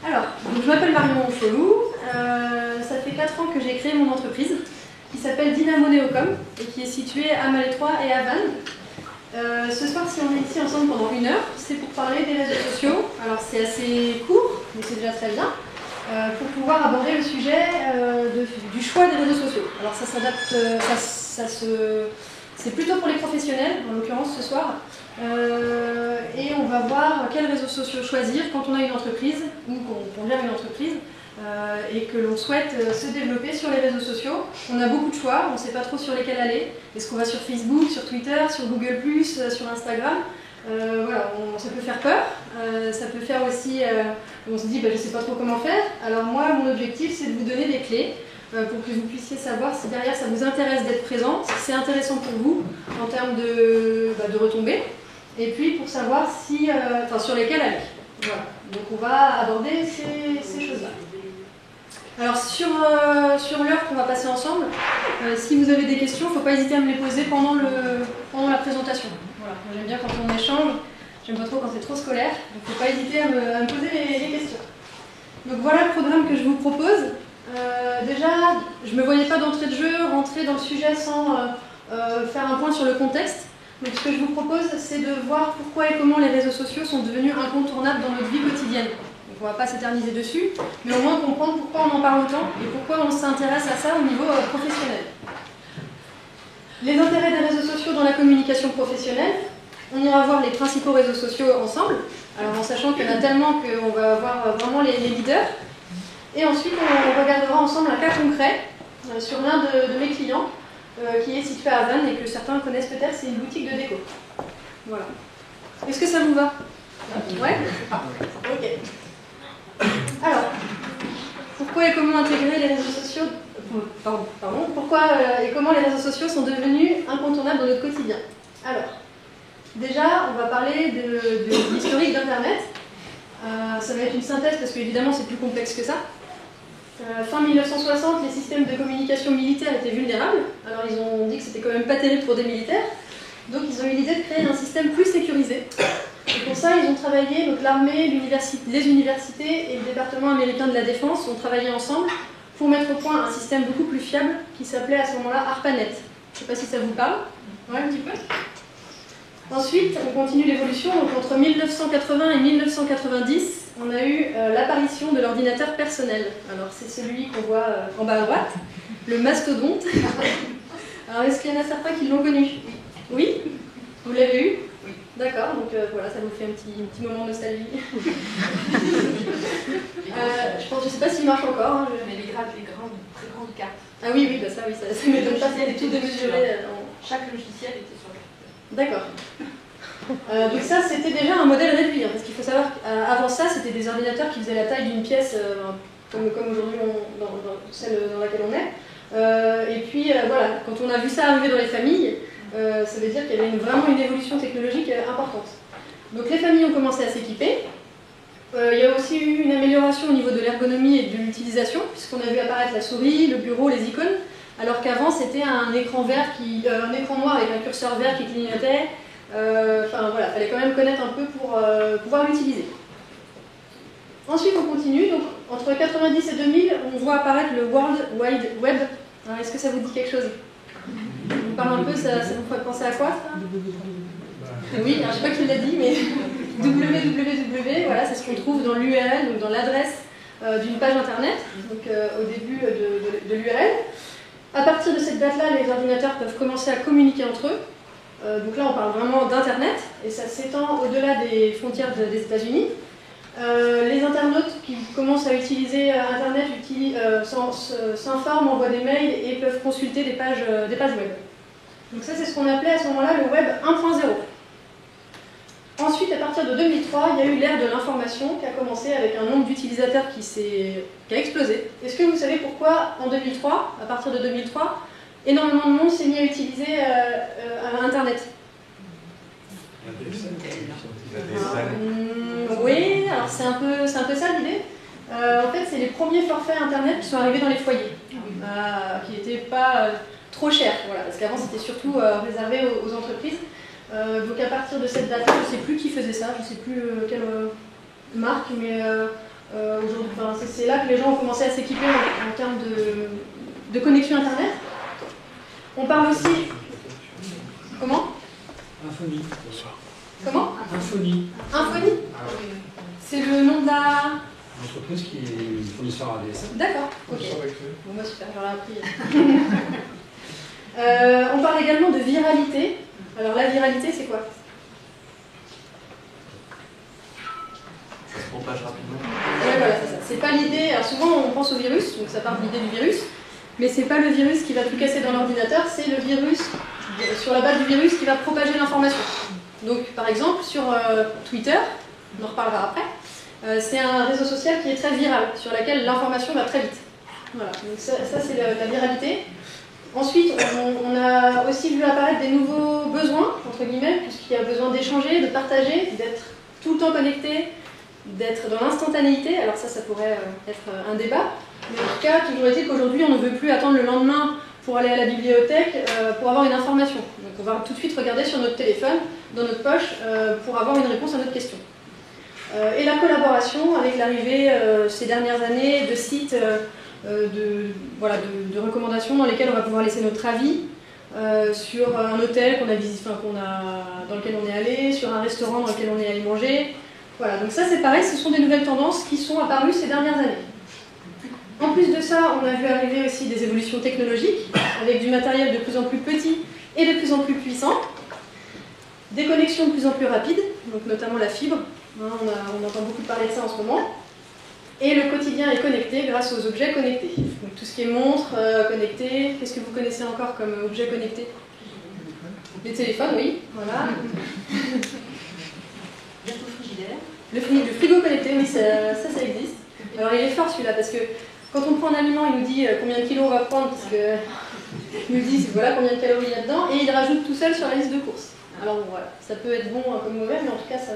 Alors, donc je m'appelle Marion Cholou, ça fait 4 ans que j'ai créé mon entreprise qui s'appelle Dynamo Neocom et qui est située à Malétroit et à Vannes. Ce soir, si on est ici ensemble pendant 1 heure, c'est pour parler des réseaux sociaux. Alors c'est assez court, mais c'est déjà très bien, pour pouvoir aborder le sujet du choix des réseaux sociaux. Alors ça s'adapte, c'est plutôt pour les professionnels, en l'occurrence ce soir, et on va voir quels réseaux sociaux choisir quand on a une entreprise ou qu'on gère une entreprise et que l'on souhaite se développer sur les réseaux sociaux. On a beaucoup de choix, on ne sait pas trop sur lesquels aller. Est-ce qu'on va sur Facebook, sur Twitter, sur Google+, sur Instagram? Voilà, ça peut faire peur, ça peut faire aussi, on se dit je ne sais pas trop comment faire. Alors moi, mon objectif c'est de vous donner des clés pour que vous puissiez savoir si derrière ça vous intéresse d'être présent, si c'est intéressant pour vous en termes de retombées, et puis pour savoir si, sur lesquels aller. Voilà. Donc on va aborder ces choses-là. Alors sur l'heure qu'on va passer ensemble, si vous avez des questions, il ne faut pas hésiter à me les poser pendant la présentation. Voilà. J'aime bien quand on échange, j'aime pas trop quand c'est trop scolaire, donc il ne faut pas hésiter à me poser les questions. Donc voilà le programme que je vous propose. Déjà, je ne me voyais pas d'entrée de jeu, rentrer dans le sujet sans faire un point sur le contexte. Donc ce que je vous propose, c'est de voir pourquoi et comment les réseaux sociaux sont devenus incontournables dans notre vie quotidienne. Donc on ne va pas s'éterniser dessus, mais au moins comprendre pourquoi on en parle autant et pourquoi on s'intéresse à ça au niveau professionnel. Les intérêts des réseaux sociaux dans la communication professionnelle, on ira voir les principaux réseaux sociaux ensemble, alors en sachant qu'il y en a tellement qu'on va voir vraiment les leaders. Et ensuite, on regardera ensemble un cas concret sur l'un de mes clients qui est situé à Vannes et que certains connaissent peut-être, c'est une boutique de déco. Voilà. Est-ce que ça vous va? Ouais? Ok. Alors, pourquoi et comment intégrer les réseaux sociaux? Pourquoi et comment les réseaux sociaux sont devenus incontournables dans notre quotidien? Alors, déjà, on va parler de l'historique d'Internet. Ça va être une synthèse parce qu'évidemment, c'est plus complexe que ça. Fin 1960, les systèmes de communication militaire étaient vulnérables. Alors ils ont dit que c'était quand même pas terrible pour des militaires. Donc ils ont eu l'idée de créer un système plus sécurisé. Et pour ça, ils ont travaillé, donc l'armée, les universités et le département américain de la défense ont travaillé ensemble pour mettre au point un système beaucoup plus fiable qui s'appelait à ce moment-là ARPANET. Je ne sais pas si ça vous parle. Ouais, un petit peu. Ensuite, on continue l'évolution. Donc entre 1980 et 1990, on a eu l'apparition de l'ordinateur personnel. Alors c'est celui qu'on voit en bas à droite, le mastodonte. Alors est-ce qu'il y en a certains qui l'ont connu? Oui? Vous l'avez eu? Oui. D'accord, donc voilà, ça vous fait un petit moment de nostalgie. Je ne sais pas s'il marche encore. Hein, mais les très grandes cartes. Ah oui, oui, ça m'étonne pas, c'est des tout démesurés. Chaque logiciel était sur la carte. D'accord. Donc ça, c'était déjà un modèle réduit, hein, parce qu'il faut savoir qu'avant ça, c'était des ordinateurs qui faisaient la taille d'une pièce, comme aujourd'hui celle dans laquelle on est. Et puis voilà, quand on a vu ça arriver dans les familles, ça veut dire qu'il y avait vraiment une évolution technologique importante. Donc les familles ont commencé à s'équiper. Il y a aussi eu une amélioration au niveau de l'ergonomie et de l'utilisation, puisqu'on a vu apparaître la souris, le bureau, les icônes, alors qu'avant c'était un écran noir avec un curseur vert qui clignotait. Enfin voilà, il fallait quand même connaître un peu pour pouvoir l'utiliser. Ensuite on continue, donc entre 90 et 2000, on voit apparaître le World Wide Web. Est-ce que ça vous dit quelque chose? Je vous parle un peu, ça vous fait penser à quoi ça? Oui, alors, je ne sais pas qui l'a dit, mais www, voilà, c'est ce qu'on trouve dans l'URL, donc dans l'adresse d'une page internet, donc au début de l'URL. À partir de cette date-là, les ordinateurs peuvent commencer à communiquer entre eux. Donc là, on parle vraiment d'Internet, et ça s'étend au-delà des frontières des États-Unis. Les internautes qui commencent à utiliser Internet s'informent, envoient des mails et peuvent consulter des pages web. Donc ça, c'est ce qu'on appelait à ce moment-là le Web 1.0. Ensuite, à partir de 2003, il y a eu l'ère de l'information qui a commencé avec un nombre d'utilisateurs qui a explosé. Est-ce que vous savez pourquoi, en 2003, à partir de 2003, énormément de monde s'est mis à utiliser Internet? Oui, alors c'est un peu ça l'idée. En fait, c'est les premiers forfaits Internet qui sont arrivés dans les foyers, qui n'étaient pas trop chers, voilà, parce qu'avant c'était surtout réservé aux entreprises. Donc à partir de cette date-là, je ne sais plus qui faisait ça, je ne sais plus quelle marque, mais aujourd'hui, c'est là que les gens ont commencé à s'équiper en termes de connexion Internet. On parle aussi... Comment? Infony. Comment? Infony. Infony? C'est le nom de la... L'entreprise qui est fournisseur ADSL. D'accord, ok. Bon, moi super, j'en ai appris. On parle également de viralité. Alors la viralité, c'est quoi? Ça se propage rapidement. Ouais, voilà, c'est ça. C'est pas l'idée... Alors souvent, on pense au virus, donc ça part de l'idée du virus. Mais c'est pas le virus qui va tout casser dans l'ordinateur, c'est le virus, sur la base du virus, qui va propager l'information. Donc par exemple, sur Twitter, on en reparlera après, c'est un réseau social qui est très viral, sur lequel l'information va très vite. Voilà, donc ça c'est la viralité. Ensuite, on a aussi vu apparaître des nouveaux besoins, entre guillemets, puisqu'il y a besoin d'échanger, de partager, d'être tout le temps connecté, d'être dans l'instantanéité. Alors ça pourrait être un débat. Mais en tout cas, toujours est-il qu'aujourd'hui, on ne veut plus attendre le lendemain pour aller à la bibliothèque pour avoir une information. Donc on va tout de suite regarder sur notre téléphone, dans notre poche, pour avoir une réponse à notre question. Et la collaboration, avec l'arrivée ces dernières années de sites de recommandations dans lesquels on va pouvoir laisser notre avis sur un hôtel qu'on a visité, dans lequel on est allé, sur un restaurant dans lequel on est allé manger. Voilà, donc ça c'est pareil, ce sont des nouvelles tendances qui sont apparues ces dernières années. En plus de ça, on a vu arriver aussi des évolutions technologiques, avec du matériel de plus en plus petit et de plus en plus puissant, des connexions de plus en plus rapides, donc notamment la fibre, on entend beaucoup parler de ça en ce moment, et le quotidien est connecté grâce aux objets connectés. Donc tout ce qui est montre connectée, qu'est-ce que vous connaissez encore comme objet connecté? Les téléphones, oui, voilà. Bientôt le frigidaire. Le frigo connecté, oui, ça existe. Alors il est fort celui-là, parce que quand on prend un aliment, il nous dit combien de kilos on va prendre, parce que il nous dit voilà combien de calories il y a dedans, et il rajoute tout seul sur la liste de courses. Alors bon, voilà, ça peut être bon comme mauvais, mais en tout cas ça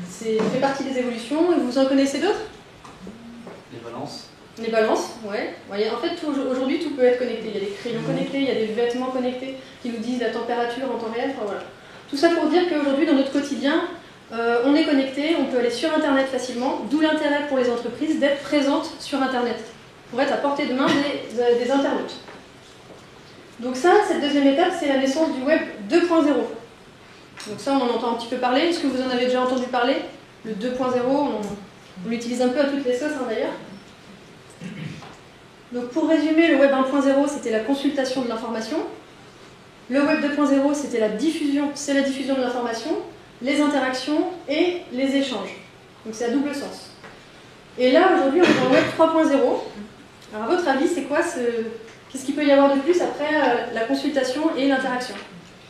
fait partie des évolutions. Et vous en connaissez d'autres? Les balances. Les balances, ouais. En fait, aujourd'hui tout peut être connecté. Il y a des crayons connectés, il y a des vêtements connectés qui nous disent la température en temps réel. Enfin, voilà. Tout ça pour dire qu'aujourd'hui, dans notre quotidien, on est connecté, on peut aller sur Internet facilement, d'où l'intérêt pour les entreprises d'être présentes sur Internet, pour être à portée de main des internautes. Donc ça, cette deuxième étape, c'est la naissance du Web 2.0. Donc ça, on en entend un petit peu parler. Est-ce que vous en avez déjà entendu parler? Le 2.0, on l'utilise un peu à toutes les sauces d'ailleurs. Donc pour résumer, le Web 1.0, c'était la consultation de l'information. Le Web 2.0, c'était la diffusion de l'information, les interactions et les échanges. Donc c'est à double sens. Et là, aujourd'hui, on est dans le Web 3.0. Alors à votre avis, c'est quoi qu'est-ce qu'il peut y avoir de plus après la consultation et l'interaction?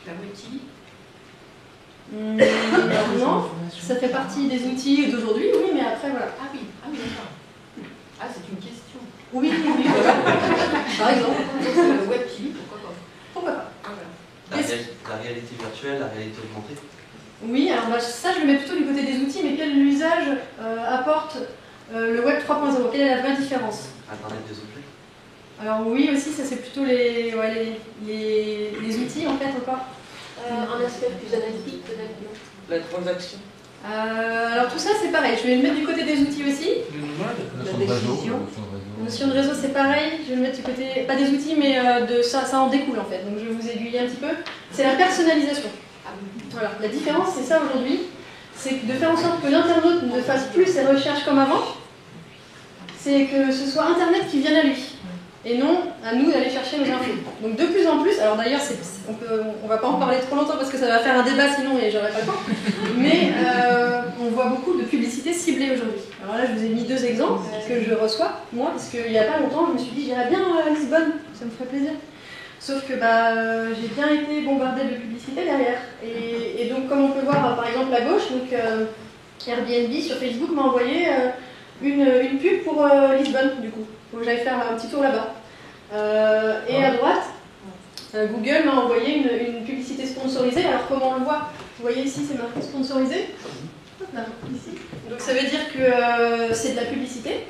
La Web TV. Non, ça fait partie des outils d'aujourd'hui, oui, mais après, voilà. Ah oui, d'accord. Ah, c'est une question. Oui, voilà. Par exemple. Le Web TV, pourquoi pas? Pourquoi pas? Ah, voilà. La réalité virtuelle, la réalité augmentée. Oui, alors ça, je le mets plutôt du côté des outils, mais quel usage apporte le Web 3.0? Quelle est la vraie différence? Internet des objets. Alors oui, aussi, ça c'est plutôt les outils, en fait, encore. Un aspect plus analytique, peut-être, non? La transaction. Alors tout ça, c'est pareil. Je vais le mettre du côté des outils aussi. La décision. Notion de réseau, c'est pareil. Je vais le mettre du côté, pas des outils, mais ça en découle, en fait. Donc je vais vous aiguiller un petit peu. C'est la personnalisation. Voilà, la différence, c'est ça aujourd'hui. C'est de faire en sorte que l'internaute ne fasse plus ses recherches comme avant. C'est que ce soit Internet qui vienne à lui. Et non à nous d'aller chercher nos infos. Donc de plus en plus, alors d'ailleurs on va pas en parler trop longtemps parce que ça va faire un débat sinon et j'aurai pas le temps, mais on voit beaucoup de publicités ciblées aujourd'hui. Alors là je vous ai mis deux exemples que je reçois, moi, parce qu'il y a pas longtemps je me suis dit j'irais bien à Lisbonne, ça me ferait plaisir. Sauf que j'ai bien été bombardée de publicités derrière. Et donc comme on peut voir par exemple à gauche, donc, Airbnb sur Facebook m'a envoyé une pub pour Lisbonne du coup. Donc j'allais faire un petit tour là-bas. Et à droite, Google m'a envoyé une publicité sponsorisée. Alors comment on le voit? Vous voyez ici, c'est marqué sponsorisé. Là, ici. Donc ça veut dire que c'est de la publicité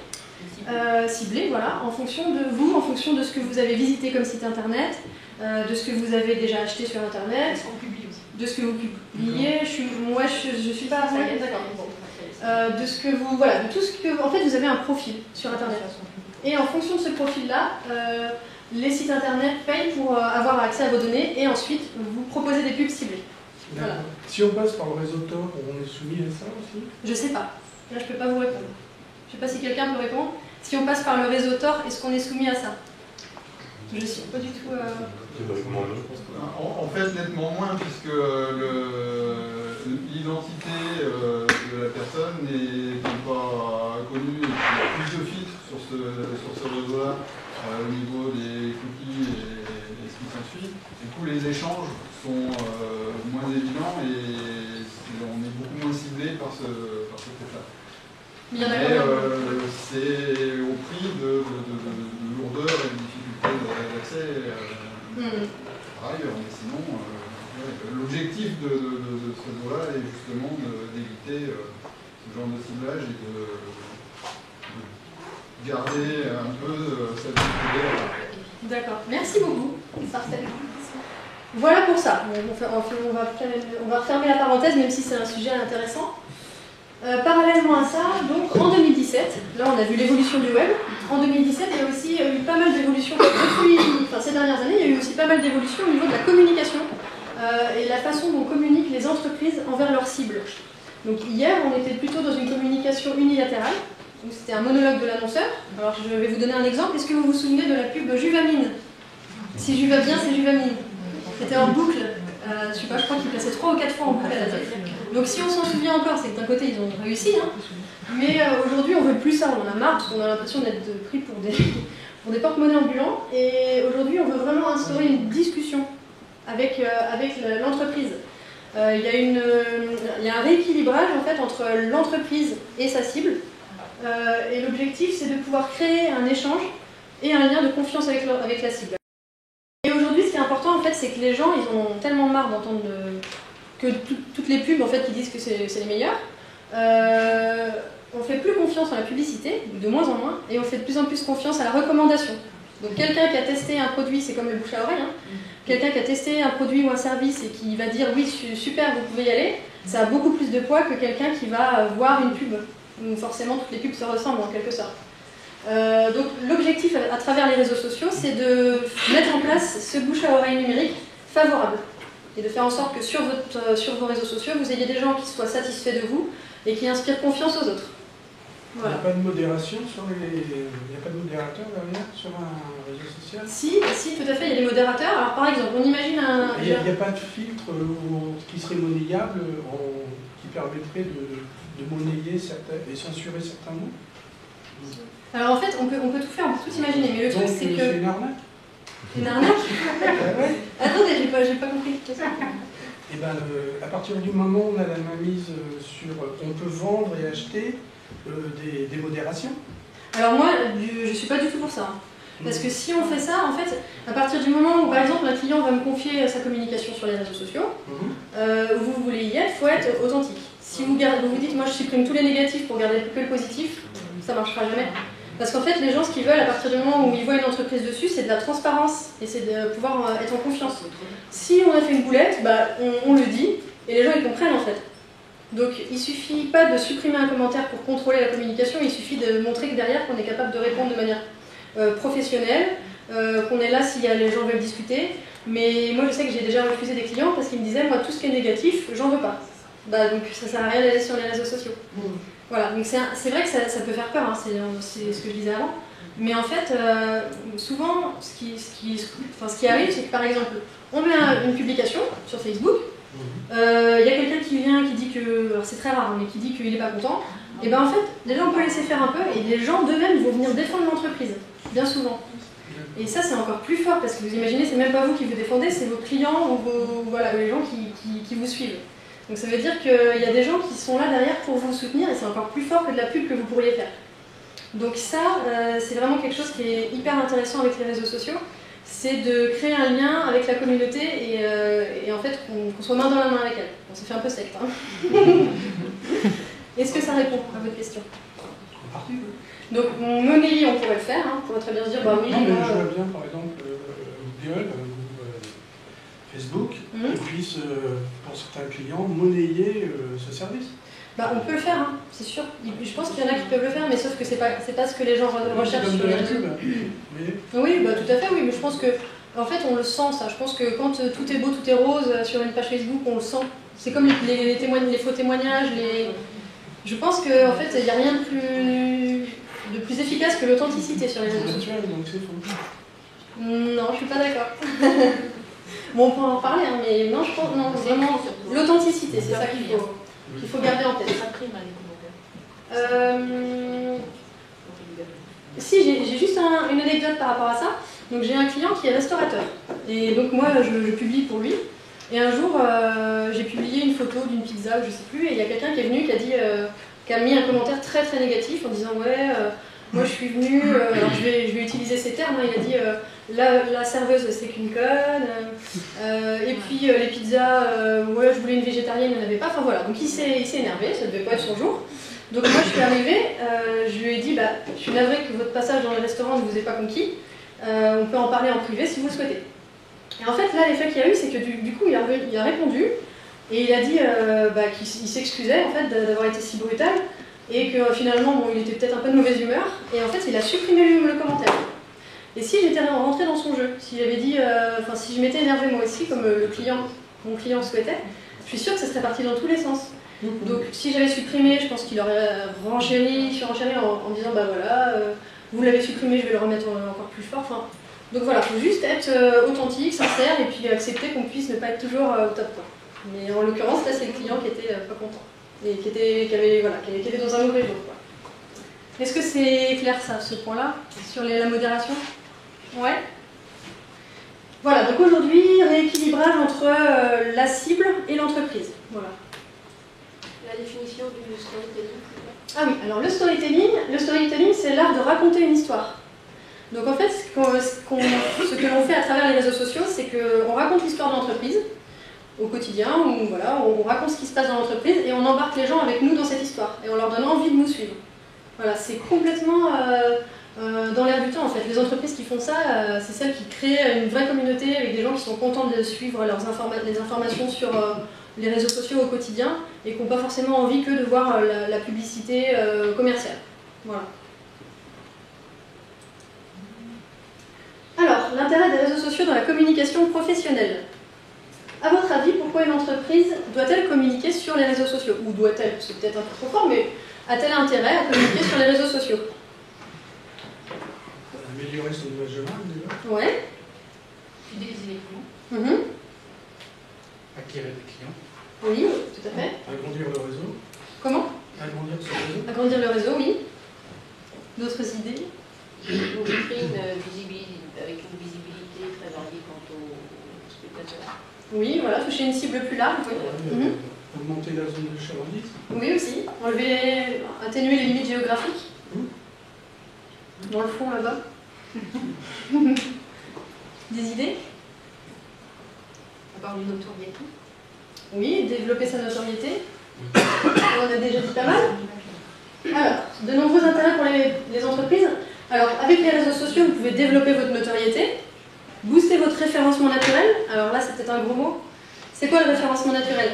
ciblée, voilà, en fonction de vous, en fonction de ce que vous avez visité comme site internet, de ce que vous avez déjà acheté sur internet. On publie aussi. de ce que vous publiez. Moi, je suis pas... D'accord. De ce que vous... Voilà, de tout ce que... En fait, vous avez un profil sur Internet. Et en fonction de ce profil-là, les sites Internet payent pour avoir accès à vos données et ensuite vous proposez des pubs ciblées. Voilà. Si on passe par le réseau Tor, on est soumis à ça aussi? Je sais pas. Là, je peux pas vous répondre. Je sais pas si quelqu'un peut répondre. Si on passe par le réseau Tor, est-ce qu'on est soumis à ça? Je sais pas du tout... En fait, nettement moins, puisque l'identité de la personne n'est pas connue et qu'il y a plus de filtres sur ce réseau-là au niveau des cookies et ce qui s'ensuit. Du coup, les échanges sont moins évidents et on est beaucoup moins ciblé par ce fait-là. Mais c'est au prix de lourdeur et de difficulté d'accès par ailleurs. Mais sinon, l'objectif de ce réseau-là est justement d'éviter ce genre de ciblage et de garder un peu cette culture. D'accord, merci beaucoup. Parfait. Voilà pour ça. On va refermer la parenthèse, même si c'est un sujet intéressant. Parallèlement à ça, donc en 2017, là on a vu l'évolution du web. En 2017, il y a aussi eu pas mal d'évolutions depuis, ces dernières années, il y a eu aussi pas mal d'évolutions au niveau de la communication et la façon dont communiquent les entreprises envers leurs cibles. Donc hier, on était plutôt dans une communication unilatérale. C'était un monologue de l'annonceur. Alors je vais vous donner un exemple. Est-ce que vous vous souvenez de la pub Juvamine? Si Juva bien, c'est Juvamine. C'était en boucle. Je sais pas, je crois qu'ils passaient 3 ou 4 fois en boucle à la télé. Donc si on s'en souvient encore, c'est que d'un côté ils ont réussi, hein. Mais aujourd'hui on veut plus ça, on en a marre parce qu'on a l'impression d'être pris pour des porte-monnaies ambulants. Et aujourd'hui on veut vraiment instaurer une discussion avec l'entreprise. Il y a un rééquilibrage en fait entre l'entreprise et sa cible. Et l'objectif c'est de pouvoir créer un échange et un lien de confiance avec la cible. Et aujourd'hui, ce qui est important, en fait, c'est que les gens, ils ont tellement marre d'entendre que toutes les pubs, en fait, qui disent que c'est les meilleurs. On fait plus confiance en la publicité, de moins en moins, et on fait de plus en plus confiance à la recommandation. Donc quelqu'un qui a testé un produit, c'est comme le bouche à oreille, hein. Quelqu'un qui a testé un produit ou un service et qui va dire « oui, super, vous pouvez y aller », ça a beaucoup plus de poids que quelqu'un qui va voir une pub, où forcément toutes les pubs se ressemblent en quelque sorte. Donc l'objectif à travers les réseaux sociaux, c'est de mettre en place ce bouche à oreille numérique favorable et de faire en sorte que sur vos réseaux sociaux, vous ayez des gens qui soient satisfaits de vous et qui inspirent confiance aux autres. Voilà. Il n'y a pas de modération sur il n'y a pas de modérateur derrière sur un réseau social? Si, tout à fait, il y a des modérateurs. Alors par exemple, on imagine un... Il n'y a pas de filtre qui serait monnayable, qui permettrait de monnayer et censurer certains mots? Alors en fait, on peut tout faire, on peut tout imaginer, mais le truc c'est que... C'est une arnaque? Une arnaque? Attendez, j'ai pas compris. Eh ben, à partir du moment où on a la mainmise sur... on peut vendre et acheter des modérations? Alors moi, je suis pas du tout pour ça. Parce que si on fait ça, en fait, à partir du moment où, par exemple, un client va me confier sa communication sur les réseaux sociaux, vous voulez y être, il faut être authentique. Si vous vous dites, moi je supprime tous les négatifs pour garder que le positif, ça marchera jamais. Parce qu'en fait, les gens, ce qu'ils veulent, à partir du moment où ils voient une entreprise dessus, c'est de la transparence et c'est de pouvoir être en confiance. Si on a fait une boulette, bah, on le dit et les gens ils comprennent en fait. Donc il suffit pas de supprimer un commentaire pour contrôler la communication, il suffit de montrer que derrière qu'on est capable de répondre de manière professionnelle, qu'on est là si les gens veulent discuter. Mais moi je sais que j'ai déjà refusé des clients parce qu'ils me disaient, moi tout ce qui est négatif, j'en veux pas. Bah, donc ça sert à rien d'aller sur les réseaux sociaux. Voilà, donc c'est vrai que ça peut faire peur, hein, c'est ce que je disais avant. Mais en fait, souvent, ce qui arrive, c'est que par exemple, on met une publication sur Facebook, il y a quelqu'un qui vient, qui dit que, alors c'est très rare, mais qui dit qu'il n'est pas content, et bien en fait, déjà on peut laisser faire un peu, et les gens d'eux-mêmes vont venir défendre l'entreprise, bien souvent. Et ça c'est encore plus fort, parce que vous imaginez, c'est même pas vous qui vous défendez, c'est vos clients ou les gens qui vous suivent. Donc ça veut dire qu'il y a des gens qui sont là derrière pour vous soutenir, et c'est encore plus fort que de la pub que vous pourriez faire. Donc ça, c'est vraiment quelque chose qui est hyper intéressant avec les réseaux sociaux, c'est de créer un lien avec la communauté et en fait qu'on soit main dans la main avec elle. On s'est fait un peu secte. Hein. Est-ce que ça répond à votre question? Donc monnayer, on pourrait le faire, hein, on pourrait très bien se dire, bah oui, non, mais je vois bien par exemple Google ou Facebook Mhm. qui puisse, pour certains clients, monnayer ce service. Bah, on peut le faire, hein, c'est sûr. Je pense qu'il y en a qui peuvent le faire, mais sauf que c'est pas ce que les gens recherchent Comme sur de les la réseaux. pub. Mais Oui, bah, tout à fait, oui, mais je pense que, en fait, on le sent, ça. Je pense que quand tout est beau, tout est rose sur une page Facebook, on le sent. C'est comme les faux témoignages, Je pense qu'en fait, il n'y a rien de plus efficace que l'authenticité sur les réseaux c'est sociaux. naturel, donc c'est faux. Non, je suis pas d'accord. Bon, on peut en parler, hein, mais non, je pense, non, vraiment, l'authenticité, c'est ça qu'il faut garder en tête. Ça prime les commentaires. Si, j'ai juste une anecdote par rapport à ça. Donc j'ai un client qui est restaurateur. Et donc moi, je publie pour lui. Et un jour, j'ai publié une photo d'une pizza, ou je sais plus, et il y a quelqu'un qui est venu, qui a mis un commentaire très très négatif en disant ouais, moi je suis venu, alors je vais utiliser ces termes, hein, il a dit la serveuse c'est qu'une conne, et puis les pizzas, ouais, je voulais une végétarienne, il n'y en avait pas, enfin voilà, donc il s'est énervé, ça devait pas être son jour. Donc moi je suis arrivée, je lui ai dit bah, je suis navrée que votre passage dans le restaurant ne vous ait pas conquis, on peut en parler en privé si vous le souhaitez. Et en fait là l'effet qu'il y a eu c'est que du coup il a répondu et il a dit qu'il s'excusait en fait d'avoir été si brutal et que finalement bon, il était peut-être un peu de mauvaise humeur et en fait il a supprimé le commentaire. Et si j'étais rentrée dans son jeu, si j'avais dit, si je m'étais énervée moi aussi comme mon client souhaitait, je suis sûre que ça serait parti dans tous les sens. Donc si j'avais supprimé, je pense qu'il aurait surenchéri en disant bah voilà, vous l'avez supprimé, je vais le remettre encore plus fort. Enfin, donc voilà, il faut juste être authentique, sincère et puis accepter qu'on puisse ne pas être toujours au top. Quoi. Mais en l'occurrence, là c'est le client qui était pas content et qui était dans un mauvais jour. Quoi. Est-ce que c'est clair ça, ce point-là, sur la modération? Ouais. Voilà, donc aujourd'hui, rééquilibrage entre la cible et l'entreprise. Voilà. La définition du storytelling. Ah oui, alors le storytelling c'est l'art de raconter une histoire. Donc en fait, ce que l'on fait à travers les réseaux sociaux, c'est qu'on raconte l'histoire de l'entreprise au quotidien, voilà, on raconte ce qui se passe dans l'entreprise et on embarque les gens avec nous dans cette histoire et on leur donne envie de nous suivre. Voilà, c'est complètement dans l'air du temps en fait. Les entreprises qui font ça, c'est celles qui créent une vraie communauté avec des gens qui sont contents de suivre les informations sur les réseaux sociaux au quotidien et qui n'ont pas forcément envie que de voir la publicité commerciale. Voilà. Alors, l'intérêt des réseaux sociaux dans la communication professionnelle. À votre avis, pourquoi une entreprise doit-elle communiquer sur les réseaux sociaux? Ou doit-elle, c'est peut-être un peu trop fort, mais a-t-elle intérêt à communiquer sur les réseaux sociaux? Améliorer son image de marque déjà. Ouais. Fidéliser les clients. Acquérir des clients. Oui, tout à fait. Agrandir le réseau. Comment? Agrandir son réseau. Agrandir le réseau, oui. D'autres idées? Une vitrine avec une visibilité très variée quant aux spectateurs. Oui, voilà, toucher une cible plus large. Oui, Augmenter la zone de chalandise. oui aussi. Atténuer les limites géographiques. Dans le fond, là-bas. Des idées? Avoir une notoriété. Oui, développer sa notoriété. On en a déjà dit pas mal. Alors, de nombreux intérêts pour les entreprises. Alors, avec les réseaux sociaux, vous pouvez développer votre notoriété, booster votre référencement naturel. Alors là, c'est peut-être un gros mot. C'est quoi le référencement naturel?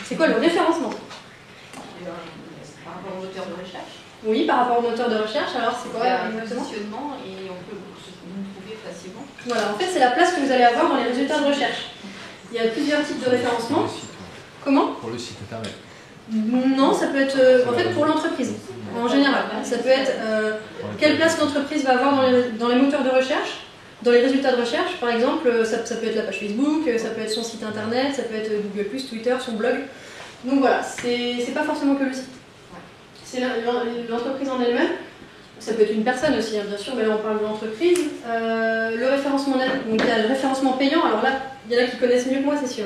C'est quoi le référencement? Par rapport au moteur de recherche. Oui, par rapport au moteur de recherche. Alors, c'est quoi Un exactement? positionnement et on peut nous trouver facilement. Voilà, en fait, c'est la place que vous allez avoir dans les résultats de recherche. Il y a plusieurs types de référencement. Comment? Pour le site internet. Non, ça peut être en fait pour l'entreprise en général. Ça peut être quelle place l'entreprise va avoir dans les moteurs de recherche, dans les résultats de recherche. Par exemple, ça peut être la page Facebook, ça peut être son site internet, ça peut être Google+, Twitter, son blog. Donc voilà, c'est pas forcément que le site. C'est l'entreprise en elle-même. Ça peut être une personne aussi, hein, bien sûr, mais là on parle de l'entreprise. Le référencement, donc il y a le référencement payant. Alors là, il y en a qui connaissent mieux que moi, c'est sûr.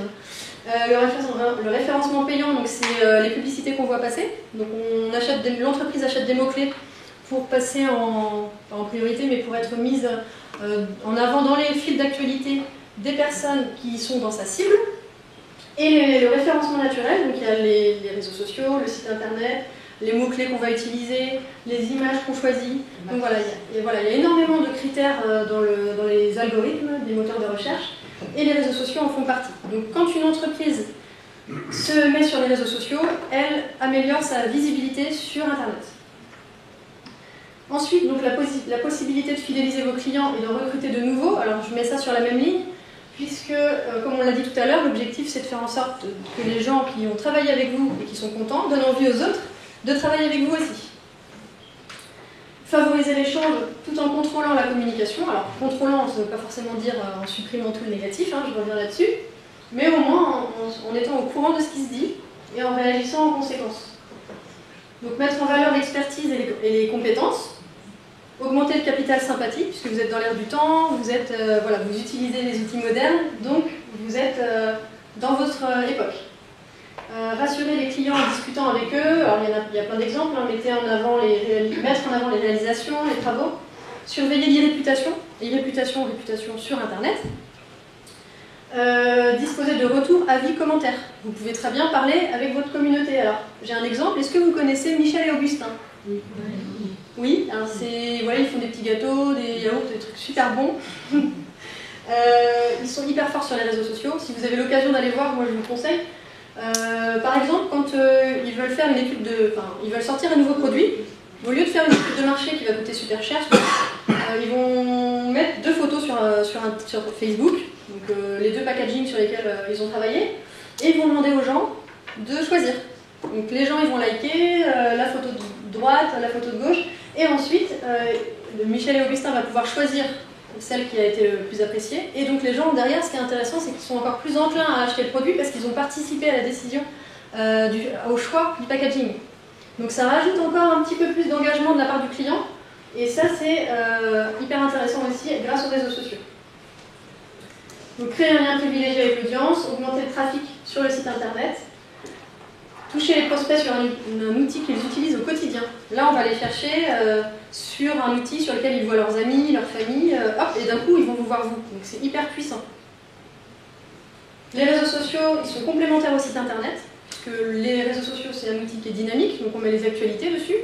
Le référencement payant, donc c'est les publicités qu'on voit passer. Donc l'entreprise achète des mots-clés pour passer en priorité, mais pour être mise en avant dans les fils d'actualité des personnes qui sont dans sa cible. Et le référencement naturel, donc il y a les réseaux sociaux, le site internet, les mots-clés qu'on va utiliser, les images qu'on choisit. Donc voilà, il y a énormément de critères dans les algorithmes des moteurs de recherche et les réseaux sociaux en font partie. Donc quand une entreprise se met sur les réseaux sociaux, elle améliore sa visibilité sur Internet. Ensuite, donc, la possibilité de fidéliser vos clients et de recruter de nouveaux. Alors je mets ça sur la même ligne, puisque, comme on l'a dit tout à l'heure, l'objectif c'est de faire en sorte que les gens qui ont travaillé avec vous et qui sont contents donnent envie aux autres de travailler avec vous aussi. Favoriser l'échange tout en contrôlant la communication. Alors contrôlant, ça ne veut pas forcément dire en supprimant tout le négatif, hein, je reviens là-dessus, mais au moins en étant au courant de ce qui se dit et en réagissant en conséquence. Donc mettre en valeur l'expertise et les compétences, augmenter le capital sympathie, puisque vous êtes dans l'air du temps, vous utilisez les outils modernes, donc vous êtes dans votre époque. Rassurer les clients en discutant avec eux, alors il y a plein d'exemples, hein, mettre en avant les réalisations, les travaux, surveiller l'irréputation, réputation sur Internet, disposer de retours, avis, commentaires. Vous pouvez très bien parler avec votre communauté. Alors, j'ai un exemple, est-ce que vous connaissez Michel et Augustin? Oui, alors voilà, ils font des petits gâteaux, des yaourts, des trucs super bons. Ils sont hyper forts sur les réseaux sociaux. Si vous avez l'occasion d'aller voir, moi je vous le conseille. Par exemple, quand ils veulent faire une étude ils veulent sortir un nouveau produit, au lieu de faire une étude de marché qui va coûter super cher, ils vont mettre 2 photos sur Facebook, donc les 2 packagings sur lesquels ils ont travaillé, et ils vont demander aux gens de choisir. Donc les gens ils vont liker la photo de droite, la photo de gauche, et ensuite Michel et Augustin va pouvoir choisir celle qui a été le plus appréciée. Et donc les gens derrière, ce qui est intéressant, c'est qu'ils sont encore plus enclins à acheter le produit parce qu'ils ont participé à la décision, au choix du packaging. Donc ça rajoute encore un petit peu plus d'engagement de la part du client. Et ça, c'est hyper intéressant aussi grâce aux réseaux sociaux. Donc créer un lien privilégié avec l'audience, augmenter le trafic sur le site internet, toucher les prospects sur un outil qu'ils utilisent au quotidien. Là, on va les chercher sur un outil sur lequel ils voient leurs amis, leur famille, et d'un coup, ils vont vous voir vous. Donc c'est hyper puissant. Les réseaux sociaux, ils sont complémentaires au site internet, puisque les réseaux sociaux, c'est un outil qui est dynamique, donc on met les actualités dessus.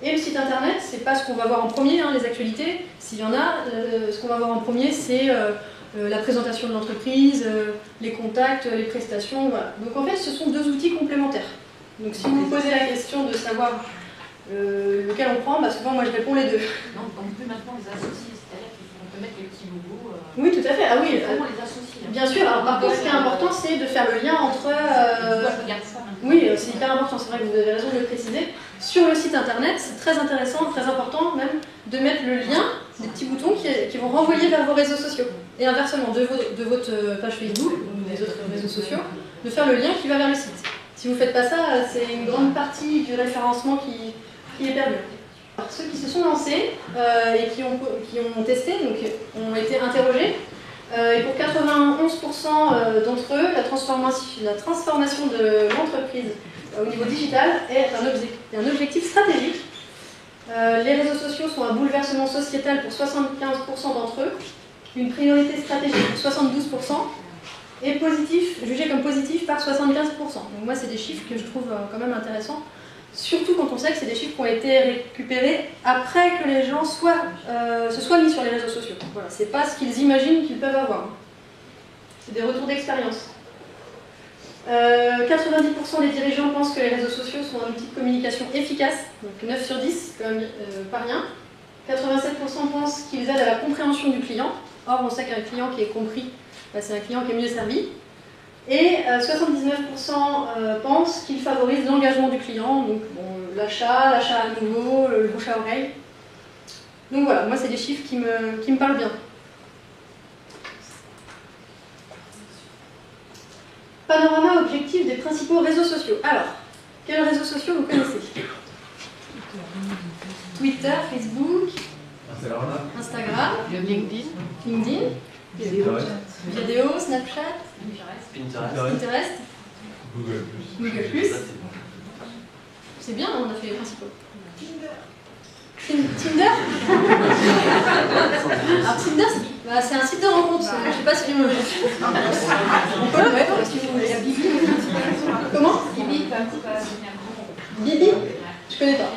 Et le site internet, c'est pas ce qu'on va voir en premier, hein, les actualités, s'il y en a, ce qu'on va voir en premier, c'est la présentation de l'entreprise, les contacts, les prestations, voilà. Donc en fait, ce sont 2 outils complémentaires. Donc si vous vous posez la question de savoir lequel on prend, bah souvent moi je réponds les 2. Non, on peut maintenant les associer, c'est-à-dire qu'on peut mettre les petits logos. Oui, tout à fait. Ah oui, vraiment les associer. Bien sûr. Alors par contre, ce qui est important, c'est de faire le lien entre. Je regarde ça. Oui, c'est hyper important. C'est vrai que vous avez raison de le préciser. Sur le site internet, c'est très intéressant, très important même, de mettre le lien, des petits boutons qui vont renvoyer vers vos réseaux sociaux. Et inversement, de votre page Facebook ou des autres réseaux sociaux, de faire le lien qui va vers le site. Si vous ne faites pas ça, c'est une grande partie du référencement qui est perdu. Alors, ceux qui se sont lancés et qui ont testé, donc ont été interrogés, et pour 91% d'entre eux, la transformation de l'entreprise au niveau digital est un objectif stratégique. Les réseaux sociaux sont un bouleversement sociétal pour 75% d'entre eux, une priorité stratégique pour 72%, et jugé comme positif par 75%. Donc moi, c'est des chiffres que je trouve quand même intéressants, surtout quand on sait que c'est des chiffres qui ont été récupérés après que les gens se soient mis sur les réseaux sociaux. Voilà, c'est pas ce qu'ils imaginent qu'ils peuvent avoir. C'est des retours d'expérience. 90% des dirigeants pensent que les réseaux sociaux sont un outil de communication efficace, donc 9 sur 10, quand même pas rien. 87% pensent qu'ils aident à la compréhension du client. Or, on sait qu'un client qui est compris, bah, c'est un client qui est mieux servi. Et 79% pensent qu'ils favorisent l'engagement du client, donc bon, l'achat à nouveau, le bouche à oreille. Donc voilà, moi c'est des chiffres qui me parlent bien. Panorama objectif des principaux réseaux sociaux. Alors, quels réseaux sociaux vous connaissez? Twitter, Facebook, Instagram, LinkedIn, Vidéo, Snapchat, Pinterest, Google+. C'est bien, on a fait les principaux. Tinder. Alors Tinder, c'est un site de rencontre. Je ne sais pas si on peut le mettre si vous voulez. Comment? Bibi? Je connais pas.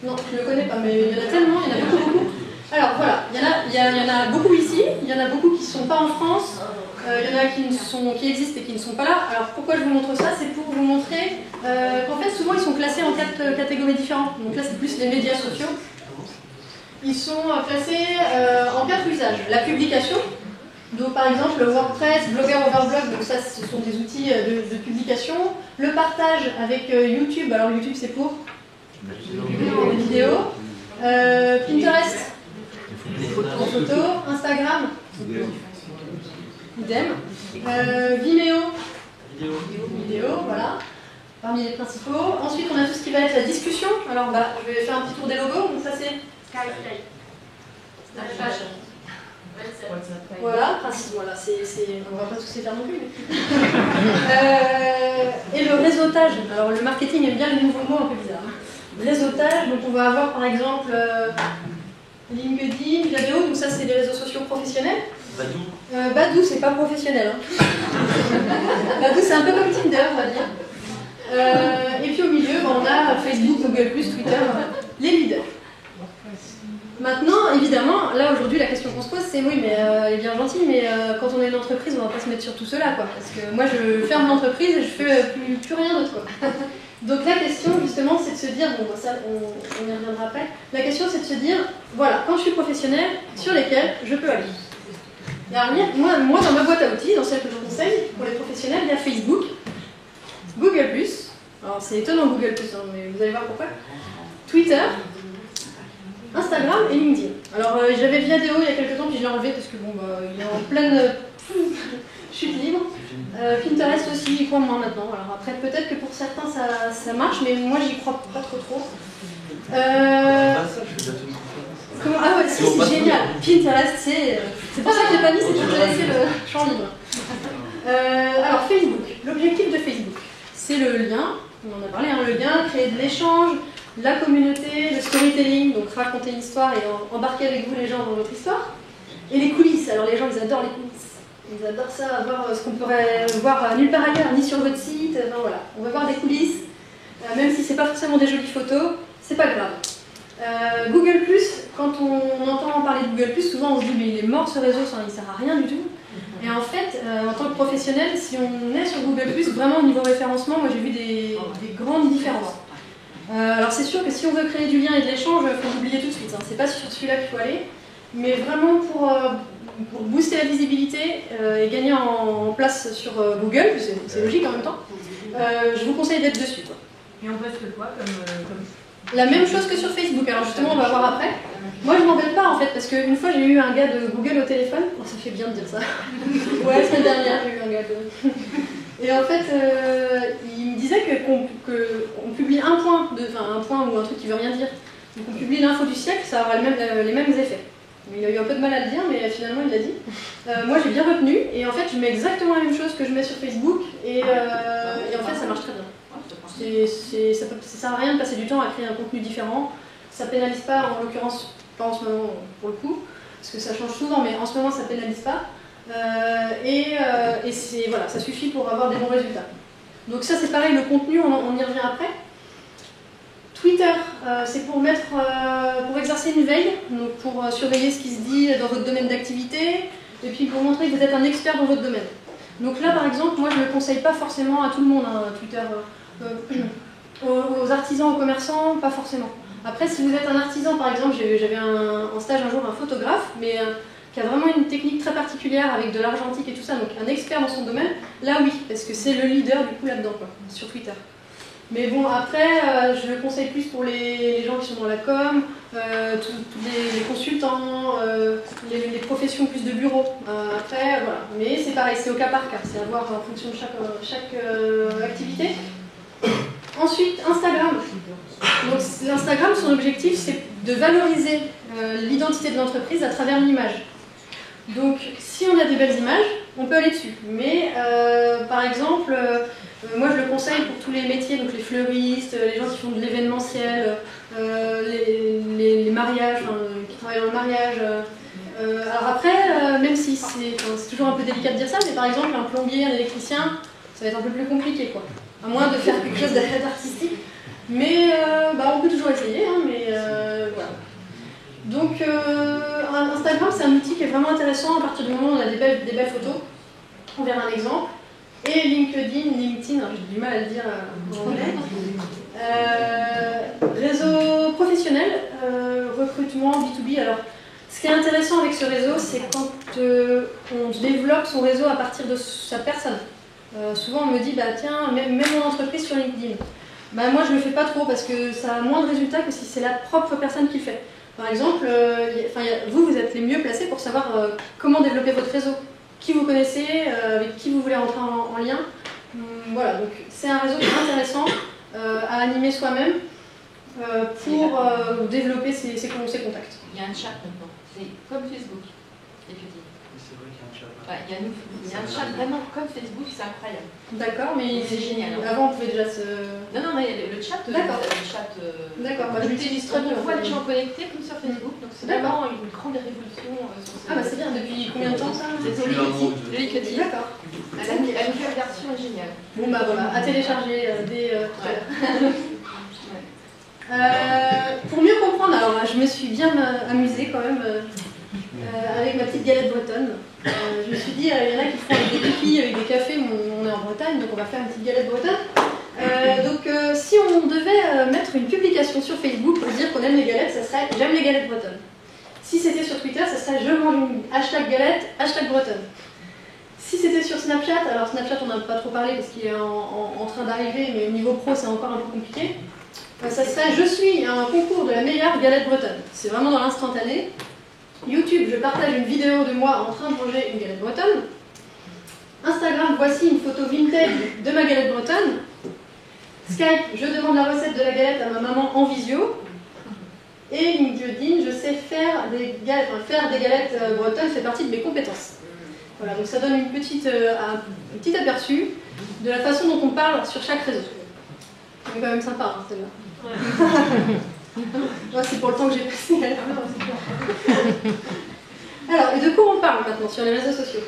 Non, je ne le connais pas, mais il y en a tellement, il y en a beaucoup. Alors voilà, il y en a beaucoup ici, il y en a beaucoup qui ne sont pas en France, il y en a qui existent et qui ne sont pas là. Alors pourquoi je vous montre ça? C'est pour vous montrer qu'en fait souvent ils sont classés en 4 catégories différentes. Donc là c'est plus les médias sociaux. Ils sont classés en 4 usages. La publication, donc par exemple le WordPress, Blogger, Overblog, donc ça ce sont des outils de publication. Le partage avec YouTube, alors YouTube c'est pour les vidéos. Pinterest, les photos, Instagram, idem. Vimeo, vidéo, voilà, parmi les principaux. Ensuite, on a tout ce qui va être la discussion. Alors, je vais faire un petit tour des logos. Donc ça, c'est Skype. Voilà, voilà, on va pas tous les faire non plus. Et le réseautage. Alors, le marketing aime bien les nouveaux mots un peu bizarres. Réseautage, donc on va avoir par exemple LinkedIn, Viadeo, donc ça c'est des réseaux sociaux professionnels. Badoo. Badoo c'est pas professionnel. Hein. Badoo c'est un peu comme Tinder on va dire. Et puis au milieu on a Facebook, Google+, Twitter, les leaders. Maintenant évidemment, là aujourd'hui la question qu'on se pose c'est oui mais il est bien gentil mais quand on est une entreprise on va pas se mettre sur tout cela quoi. Parce que moi je ferme l'entreprise et je fais plus rien d'autre quoi. Donc la question justement c'est de se dire, bon ça on y reviendra après, la question c'est de se dire, voilà, quand je suis professionnel, sur lesquels je peux aller. Et alors, moi dans ma boîte à outils, dans celle que je conseille, pour les professionnels, il y a Facebook, Google+, alors c'est étonnant Google+, hein, mais vous allez voir pourquoi, Twitter, Instagram et LinkedIn. Alors j'avais Viadeo il y a quelques temps puis je l'ai enlevé parce que bon il est en pleine chute libre. Pinterest aussi, j'y crois moins maintenant. Alors après, peut-être que pour certains ça marche, mais moi j'y crois pas trop. Ah ouais, c'est génial. Pinterest, c'est pour ça que j'ai pas mis, c'est pour laisser le champ libre. Alors Facebook, l'objectif de Facebook, c'est le lien, on en a parlé, hein, le lien, créer de l'échange, la communauté, le storytelling, donc raconter une histoire et embarquer avec vous les gens dans votre histoire. Et les coulisses, alors les gens ils adorent les coulisses. Ils adorent ça, voir ce qu'on pourrait voir nulle part ailleurs, ni sur votre site. Enfin, voilà. On va voir des coulisses, même si c'est pas forcément des jolies photos, c'est pas grave. Google+, quand on entend parler de Google+, souvent on se dit mais il est mort ce réseau, il sert à rien du tout. Et en fait, en tant que professionnel, si on est sur Google+, vraiment au niveau référencement, moi j'ai vu des grandes différences. Alors c'est sûr que si on veut créer du lien et de l'échange, il faut l'oublier tout de suite. Hein. C'est pas sur celui-là qu'il faut aller, mais vraiment pour booster la visibilité et gagner en place sur Google, c'est logique en même temps, je vous conseille d'être dessus. Quoi. Et on poste quoi comme... La même chose que sur Facebook, alors justement on va voir après. Moi je m'embête pas en fait, parce qu'une fois j'ai eu un gars de Google au téléphone, oh, ça fait bien de dire ça. Ouais, la semaine dernière j'ai eu un gars de... Et en fait, il me disait qu'on publie un point ou un truc qui veut rien dire. Donc on publie l'info du siècle, ça aura les mêmes effets. Il a eu un peu de mal à le dire, mais finalement il l'a dit. Moi j'ai bien retenu, et en fait je mets exactement la même chose que je mets sur Facebook, et en fait ça marche très bien. Ça sert à rien de passer du temps à créer un contenu différent. Ça pénalise pas, en l'occurrence, pas en ce moment pour le coup, parce que ça change souvent, mais en ce moment ça pénalise pas. Voilà, ça suffit pour avoir des bons résultats. Donc ça c'est pareil, le contenu, on y revient après. Twitter, c'est pour exercer une veille, donc pour surveiller ce qui se dit dans votre domaine d'activité, et puis pour montrer que vous êtes un expert dans votre domaine. Donc là par exemple, moi je ne le conseille pas forcément à tout le monde, hein, Twitter, aux artisans, aux commerçants, pas forcément. Après si vous êtes un artisan par exemple, j'avais en stage un jour un photographe, mais qui a vraiment une technique très particulière avec de l'argentique et tout ça, donc un expert dans son domaine, là oui, parce que c'est le leader du coup là-dedans, sur Twitter. Mais bon, après, je le conseille plus pour les gens qui sont dans la com, tous les consultants, les professions plus de bureau. Après, voilà. Mais c'est pareil, c'est au cas par cas, c'est à voir en fonction de chaque activité. Ensuite, Instagram. Donc l'Instagram, son objectif, c'est de valoriser l'identité de l'entreprise à travers l'image. Donc, si on a des belles images, on peut aller dessus. Mais, par exemple, moi je le conseille pour tous les métiers, donc les fleuristes, les gens qui font de l'événementiel, les mariages, qui travaillent dans le mariage. Alors après, même si c'est toujours un peu délicat de dire ça, mais par exemple, un plombier, un électricien, ça va être un peu plus compliqué, quoi. À moins de faire quelque chose d'artistique. Mais on peut toujours essayer, hein, mais voilà. Donc Instagram, c'est un outil qui est vraiment intéressant à partir du moment où on a des belles photos. On verra un exemple. Et LinkedIn, alors j'ai du mal à le dire en anglais. Réseau professionnel, recrutement, B2B. Alors, ce qui est intéressant avec ce réseau, c'est quand on développe son réseau à partir de sa personne. Souvent, on me dit, bah tiens, mets mon entreprise sur LinkedIn. Bah, moi, je ne le fais pas trop parce que ça a moins de résultats que si c'est la propre personne qui le fait. Par exemple, vous êtes les mieux placés pour savoir comment développer votre réseau. Qui vous connaissez, avec qui vous voulez rentrer en lien. Voilà, donc c'est un réseau intéressant à animer soi-même pour développer ses contacts. Il y a un chat maintenant, c'est comme Facebook, les petits. C'est vrai qu'il y a un chat. Ouais, il y a un chat vraiment comme Facebook, c'est incroyable. D'accord, mais c'est génial. Avant, on pouvait déjà se... Non, mais le chat, d'accord. D'accord, bah, je l'utilise très bien. On voit les gens connectés comme sur Facebook, donc c'est vraiment une grande révolution. Ah bah c'est bien, depuis combien de temps ça? C'est LinkedIn. D'accord. La nouvelle version est géniale. Bon bah voilà, à télécharger dès tout à l'heure. Pour mieux comprendre, alors je me suis bien amusée quand même avec ma petite galette bretonne. Je me suis dit, il y en a qui font avec des cookies, avec des cafés, on est en Bretagne, donc on va faire une petite galette bretonne. Si on devait mettre une publication sur Facebook pour dire qu'on aime les galettes, ça serait « j'aime les galettes bretonnes ». Si c'était sur Twitter, ça serait « je mange une #galette, #bretonne ». Si c'était sur Snapchat, alors Snapchat on n'a pas trop parlé parce qu'il est en train d'arriver, mais au niveau pro c'est encore un peu compliqué. Ça serait « je suis un concours de la meilleure galette bretonne ». C'est vraiment dans l'instantané. YouTube, je partage une vidéo de moi en train de manger une galette bretonne. Instagram, voici une photo vintage de ma galette bretonne. Skype, je demande la recette de la galette à ma maman en visio. Et LinkedIn, je sais faire des galettes bretonnes, fait partie de mes compétences. Voilà, donc ça donne un petit aperçu de la façon dont on parle sur chaque réseau. C'est quand même sympa, hein, celle-là. Ouais, c'est pour le temps que j'ai passé à l'heure. Alors, et de quoi on parle maintenant sur les réseaux sociaux?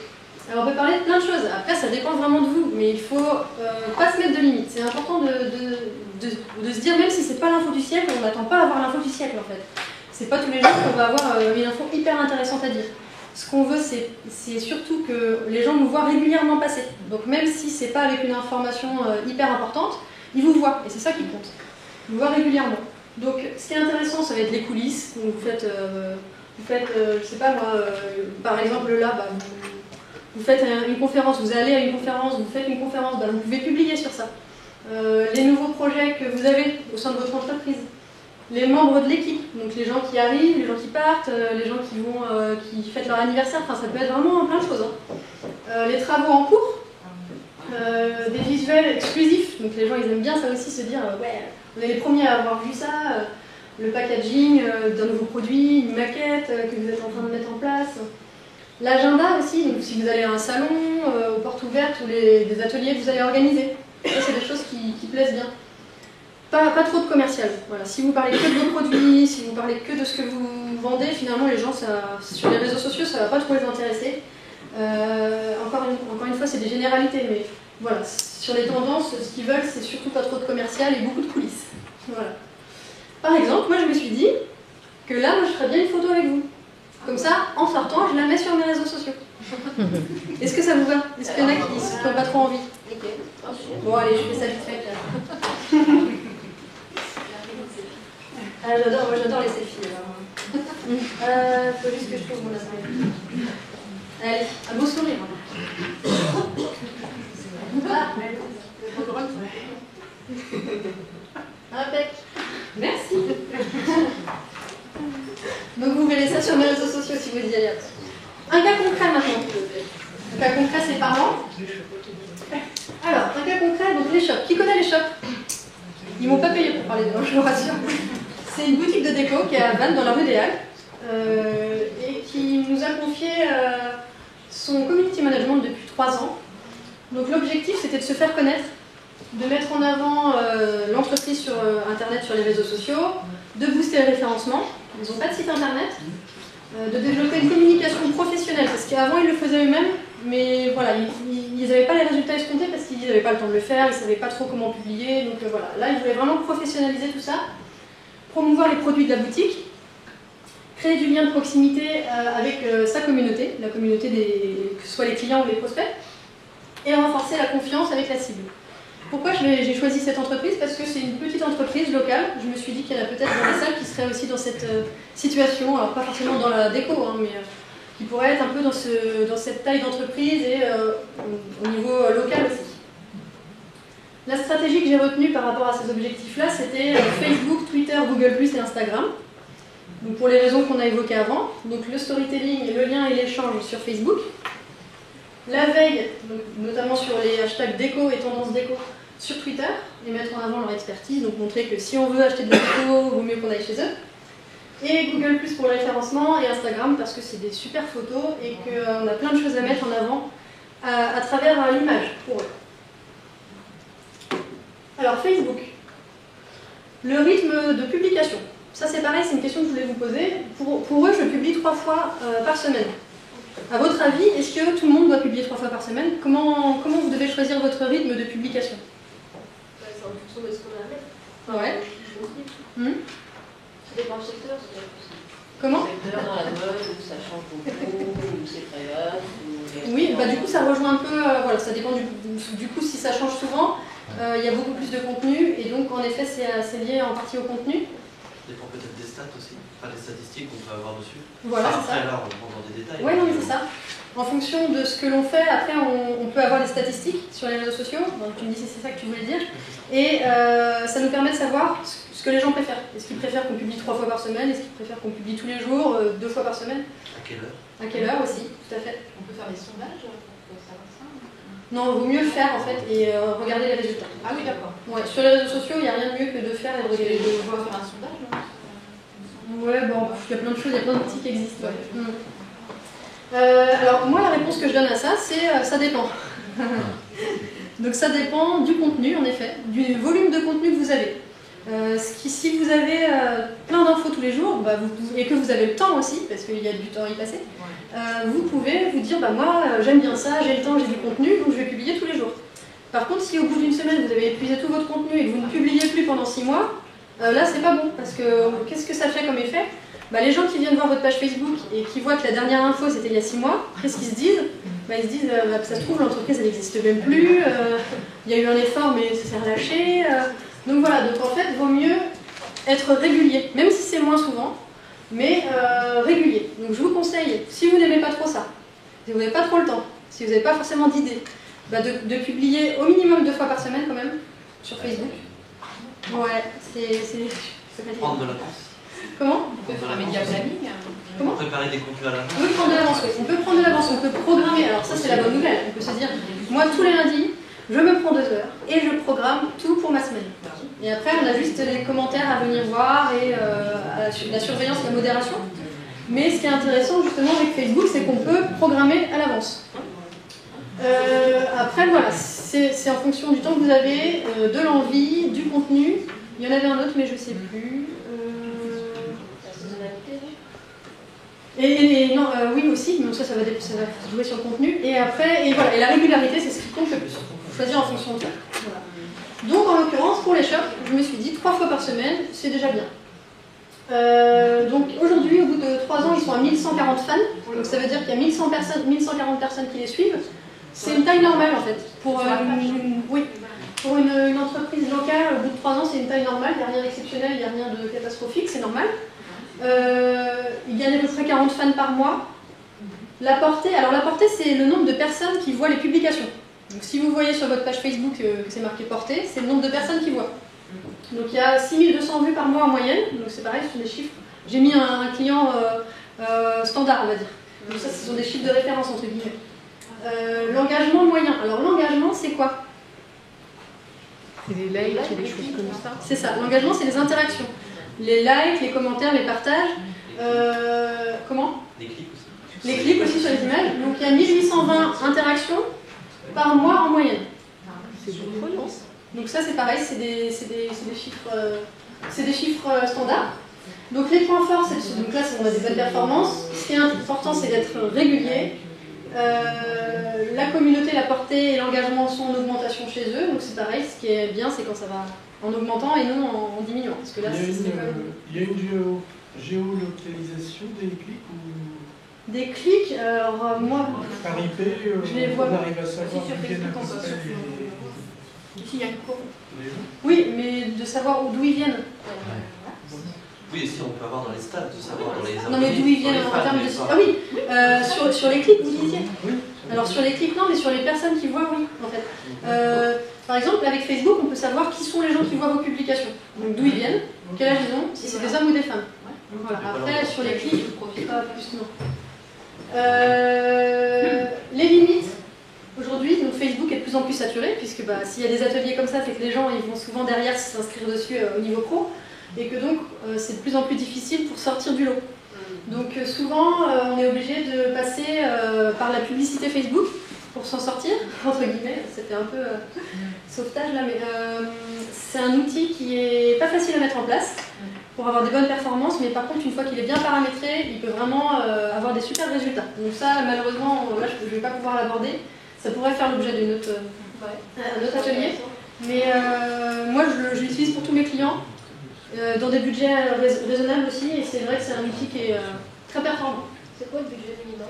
Alors, on peut parler de plein de choses. Après, ça dépend vraiment de vous, mais il faut pas se mettre de limites. C'est important de se dire, même si c'est pas l'info du siècle, on n'attend pas à avoir l'info du siècle en fait. C'est pas tous les jours qu'on va avoir une info hyper intéressante à dire. Ce qu'on veut, c'est surtout que les gens nous voient régulièrement passer. Donc, même si c'est pas avec une information hyper importante, ils vous voient, et c'est ça qui compte. Ils vous voient régulièrement. Donc, ce qui est intéressant, ça va être les coulisses. Donc, vous faites je sais pas moi, par exemple là, bah, vous faites une conférence, vous allez à une conférence, vous faites une conférence, bah, vous pouvez publier sur ça. Les nouveaux projets que vous avez au sein de votre entreprise, les membres de l'équipe, donc les gens qui arrivent, les gens qui partent, les gens qui fêtent leur anniversaire, enfin ça peut être vraiment plein de choses. Hein. Les travaux en cours, des visuels exclusifs, donc les gens ils aiment bien ça aussi, se dire ouais, on est les premiers à avoir vu ça, le packaging d'un nouveau produit, une maquette que vous êtes en train de mettre en place. L'agenda aussi, donc si vous allez à un salon, aux portes ouvertes ou des ateliers que vous allez organiser. Ça, c'est des choses qui plaisent bien. Pas trop de commercial. Voilà. Si vous parlez que de vos produits, si vous parlez que de ce que vous vendez, finalement, les gens, sur les réseaux sociaux, ça ne va pas trop les intéresser. Encore une fois, c'est des généralités, mais voilà, sur les tendances, ce qu'ils veulent, c'est surtout pas trop de commercial et beaucoup de coulisses. Voilà. Par exemple, moi, je me suis dit que là, moi, je ferais bien une photo avec vous. Comme ça, en sortant, je la mets sur mes réseaux sociaux. Est-ce que ça vous va? Est-ce qu'il y en a qui n'ont pas trop envie? Bon, allez, je fais ça vite fait. Ah, j'adore les selfies. Faut juste que je trouve mon appareil. Allez, un beau sourire. Impec. Merci. Donc vous verrez ça sur mes réseaux sociaux si vous y allez. Un cas concret maintenant. Un cas concret, c'est parlant. Alors, un cas concret, donc les shops. Qui connaît les shops? Ils m'ont pas payé pour parler de moi, je vous rassure. C'est une boutique de déco qui est à Vannes, dans la rue des Halles, et qui nous a confié son community management depuis 3 ans. Donc l'objectif, c'était de se faire connaître, de mettre en avant l'entreprise sur Internet, sur les réseaux sociaux, de booster le référencement. Ils n'ont pas de site Internet. De développer une communication professionnelle, parce qu'avant ils le faisaient eux-mêmes, mais voilà, ils n'avaient pas les résultats escomptés parce qu'ils n'avaient pas le temps de le faire, ils ne savaient pas trop comment publier, donc voilà. Là, ils voulaient vraiment professionnaliser tout ça, promouvoir les produits de la boutique, créer du lien de proximité avec sa communauté, la communauté que ce soit les clients ou les prospects, et renforcer la confiance avec la cible. Pourquoi j'ai choisi cette entreprise? Parce que c'est une petite entreprise locale. Je me suis dit qu'il y en a peut-être dans les salles qui seraient aussi dans cette situation, alors pas forcément dans la déco, hein, mais qui pourraient être un peu dans cette taille d'entreprise et au niveau local aussi. La stratégie que j'ai retenue par rapport à ces objectifs-là, c'était Facebook, Twitter, Google+, et Instagram. Donc pour les raisons qu'on a évoquées avant, donc le storytelling, le lien et l'échange sur Facebook. La veille, donc notamment sur les hashtags déco et tendances déco sur Twitter, et mettre en avant leur expertise, donc montrer que si on veut acheter de la déco, il vaut mieux qu'on aille chez eux. Et Google+, pour le référencement, et Instagram parce que c'est des super photos et qu'on a plein de choses à mettre en avant à travers l'image pour eux. Alors Facebook, le rythme de publication. Ça c'est pareil, c'est une question que je voulais vous poser. Pour eux, je publie 3 fois par semaine. À votre avis, est-ce que tout le monde doit publier 3 fois par semaine? Comment vous devez choisir votre rythme de publication? C'est en fonction de ce qu'on a à mettre. Ouais. Ça dépend du secteur, c'est pas possible. Comment? Secteur dans la mode, où ça change beaucoup, où c'est très vaste. Oui, bah du coup ça rejoint un peu, voilà, ça dépend du coup si ça change souvent, il y a beaucoup plus de contenu et donc en effet c'est lié en partie au contenu. Ça dépend peut-être des stats aussi, enfin des statistiques qu'on peut avoir dessus. Voilà, Enfin, c'est ça. après là, on rentre dans des détails. Oui, non, mais c'est ça. En fonction de ce que l'on fait, après on peut avoir des statistiques sur les réseaux sociaux, donc tu me dis si c'est ça que tu voulais dire, et ça nous permet de savoir ce que les gens préfèrent. Est-ce qu'ils préfèrent qu'on publie 3 fois par semaine? Est-ce qu'ils préfèrent qu'on publie tous les jours, 2 fois par semaine? À quelle heure? À quelle heure aussi, tout à fait. On peut faire des sondages pour savoir ça. Non, il vaut mieux faire en fait et regarder les résultats. Ah oui, d'accord. Ouais, sur les réseaux sociaux, il n'y a rien de mieux que de faire et de regarder. On va faire un sondage, non? Ouais, bon, il y a plein de choses, il y a plein d'outils qui existent. Ouais. Alors, moi, la réponse que je donne à ça, c'est ça dépend. Donc, ça dépend du contenu, en effet, du volume de contenu que vous avez. Si vous avez plein d'infos tous les jours, bah, et que vous avez le temps aussi, parce qu'il y a du temps à y passer, vous pouvez vous dire, bah, moi, j'aime bien ça, j'ai le temps, j'ai du contenu, donc je vais publier tous les jours. Par contre, si au bout d'une semaine, vous avez épuisé tout votre contenu et que vous ne publiez plus pendant 6 mois, là, c'est pas bon, parce que qu'est-ce que ça fait comme effet? Bah, les gens qui viennent voir votre page Facebook et qui voient que la dernière info c'était il y a 6 mois, qu'est-ce qu'ils se disent? Bah, ils se disent bah, ça se trouve l'entreprise elle n'existe même plus, il y a eu un effort mais ça s'est relâché. Donc voilà, donc en fait il vaut mieux être régulier, même si c'est moins souvent, mais régulier. Donc je vous conseille, si vous n'aimez pas trop ça, si vous n'avez pas trop le temps, si vous n'avez pas forcément d'idées, bah, de publier au minimum 2 fois par semaine quand même sur Facebook. Ouais, c'est pas Prendre de l'avance. Comment? On peut faire un média planning. Comment? Préparer des contenus à l'avance. On peut prendre de l'avance, oui. On peut prendre de l'avance, on peut programmer. Alors ça, c'est la bonne nouvelle. On peut se dire, moi, tous les lundis, je me prends 2 heures et je programme tout pour ma semaine. Et après, on a juste les commentaires à venir voir et la surveillance, la modération. Mais ce qui est intéressant, justement, avec Facebook, c'est qu'on peut programmer à l'avance. Après, voilà, c'est en fonction du temps que vous avez, de l'envie, du contenu. Il y en avait un autre, mais je ne sais plus. Et non, oui aussi, mais ça va jouer sur le contenu. Et après, et voilà, et la régularité, c'est ce qui compte le plus. Il faut choisir en fonction de ça. Voilà. Donc en l'occurrence, pour les shops, je me suis dit 3 fois par semaine, c'est déjà bien. Donc aujourd'hui, au bout de 3 ans, ils sont à 1140 fans. Donc ça veut dire qu'il y a 1140 personnes qui les suivent. C'est une taille normale en fait. Pour une entreprise locale, au bout de 3 ans, c'est une taille normale. Il n'y a rien d'exceptionnel, il n'y a rien de catastrophique, c'est normal. Il gagne à peu près 40 fans par mois. La portée, alors la portée, c'est le nombre de personnes qui voient les publications. Donc si vous voyez sur votre page Facebook que c'est marqué portée, c'est le nombre de personnes qui voient. Donc il y a 6200 vues par mois en moyenne, donc c'est pareil, ce sont des chiffres. J'ai mis un client standard, on va dire. Donc ça, ce sont des chiffres de référence, entre guillemets. L'engagement moyen. Alors l'engagement, c'est quoi? C'est des likes, c'est des choses comme ça. C'est ça, l'engagement, c'est les interactions. Les likes, les commentaires, les partages. Comment? Des clics aussi. Les clics aussi sur les images. Donc il y a 1820 interactions par mois en moyenne. C'est beaucoup, non? Donc ça c'est pareil, c'est des chiffres standards. Donc les points forts, donc là on a des bonnes performances. Ce qui est important, c'est d'être régulier. La communauté, la portée et l'engagement sont en augmentation chez eux. Donc c'est pareil, ce qui est bien, c'est quand ça va en augmentant et non en diminuant. Parce que là, il y a une Géolocalisation des clics ou Des clics, alors moi, par IP, je les vois. on arrive à savoir sur d'où viennent Facebook, à on peu peut près sur Ici, il y a une cour. les gens. Oui, mais de savoir d'où ils viennent. Oui, et si on peut avoir dans les stats, de savoir dans les Non, mais d'où ils dans les viennent en fans, termes de... les fans. Ah oui, sur les clics, vous disiez. Oui. Alors sur les clics, non, mais sur les personnes qui voient, oui, en fait. Par exemple, avec Facebook, on peut savoir qui sont les gens qui voient vos publications. Donc d'où ils viennent, quel âge ils ont, si c'est des hommes ou des femmes. Voilà. Après, sur les clics, pas plus, non. Les limites, aujourd'hui, donc Facebook est de plus en plus saturé, puisque s'il y a des ateliers comme ça, c'est que les gens ils vont souvent derrière s'inscrire dessus au niveau pro, et que donc c'est de plus en plus difficile pour sortir du lot. Donc souvent, on est obligé de passer par la publicité Facebook pour s'en sortir, entre guillemets, c'était un peu sauvetage là, mais c'est un outil qui est pas facile à mettre en place pour avoir des bonnes performances, mais par contre, une fois qu'il est bien paramétré, il peut vraiment avoir des super résultats. Donc ça, malheureusement, là, je ne vais pas pouvoir l'aborder. Ça pourrait faire l'objet d'un autre atelier. Mais moi, je l'utilise pour tous mes clients, dans des budgets raisonnables aussi, et c'est vrai que c'est un outil qui est très performant. C'est quoi le budget minimum?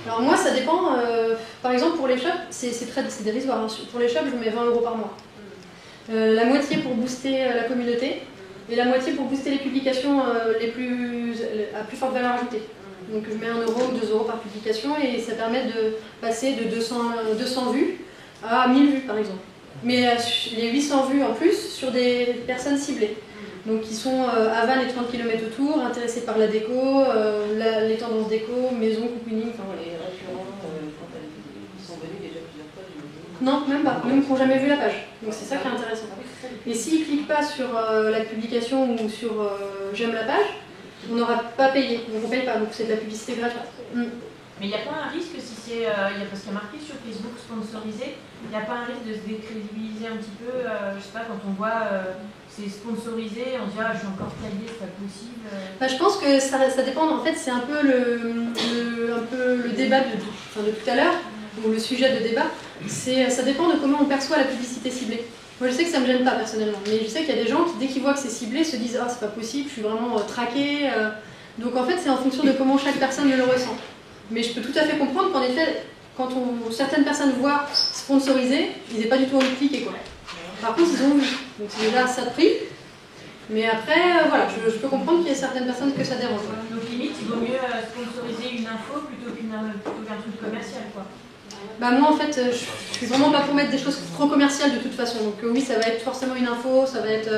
Alors moi, ça dépend. Par exemple, pour les shops, c'est dérisoire. Hein. Pour les shops, je mets 20 € par mois. La moitié pour booster la communauté, et la moitié pour booster les publications à plus forte valeur ajoutée. Donc je mets 1 € ou 2 € par publication, et ça permet de passer de 200 vues à 1000 vues par exemple. Mais les 800 vues en plus sur des personnes ciblées. Donc qui sont à Vannes et 30 km autour, intéressés par la déco, les tendances déco, maison, cocooning, enfin voilà. Les référents, ils sont venus déjà plusieurs fois, j'imagine. Non, même pas, même qui n'ont jamais vu la page. Donc c'est ça qui est intéressant. Et s'ils ne cliquent pas sur la publication ou sur j'aime la page, on n'aura pas payé, donc on ne paye pas, donc c'est de la publicité gratuite. Mais il n'y a pas un risque si c'est. Parce qu'il y a marqué sur Facebook sponsorisé, il n'y a pas un risque de se décrédibiliser un petit peu, je sais pas, quand on voit c'est sponsorisé, on se dit ah je suis encore taillé, c'est pas possible. Je pense que ça dépend, en fait c'est un peu le débat de tout à l'heure, ou le sujet de débat, ça dépend de comment on perçoit la publicité ciblée. Moi je sais que ça me gêne pas personnellement, mais je sais qu'il y a des gens qui dès qu'ils voient que c'est ciblé se disent ah c'est pas possible, je suis vraiment traqué. Donc en fait c'est en fonction de comment chaque personne le ressent. Mais je peux tout à fait comprendre qu'en effet, quand certaines personnes voient sponsorisé, ils n'aient pas du tout envie de cliquer quoi. Par contre, ils ont vu. Donc c'est déjà ça de prix. Mais après, voilà, je peux comprendre qu'il y a certaines personnes que ça dérange. Donc limite, il vaut mieux sponsoriser une info plutôt qu'un truc commercial, quoi. Moi, en fait, je suis vraiment pas pour mettre des choses trop commerciales de toute façon. Donc oui, ça va être forcément une info, ça va être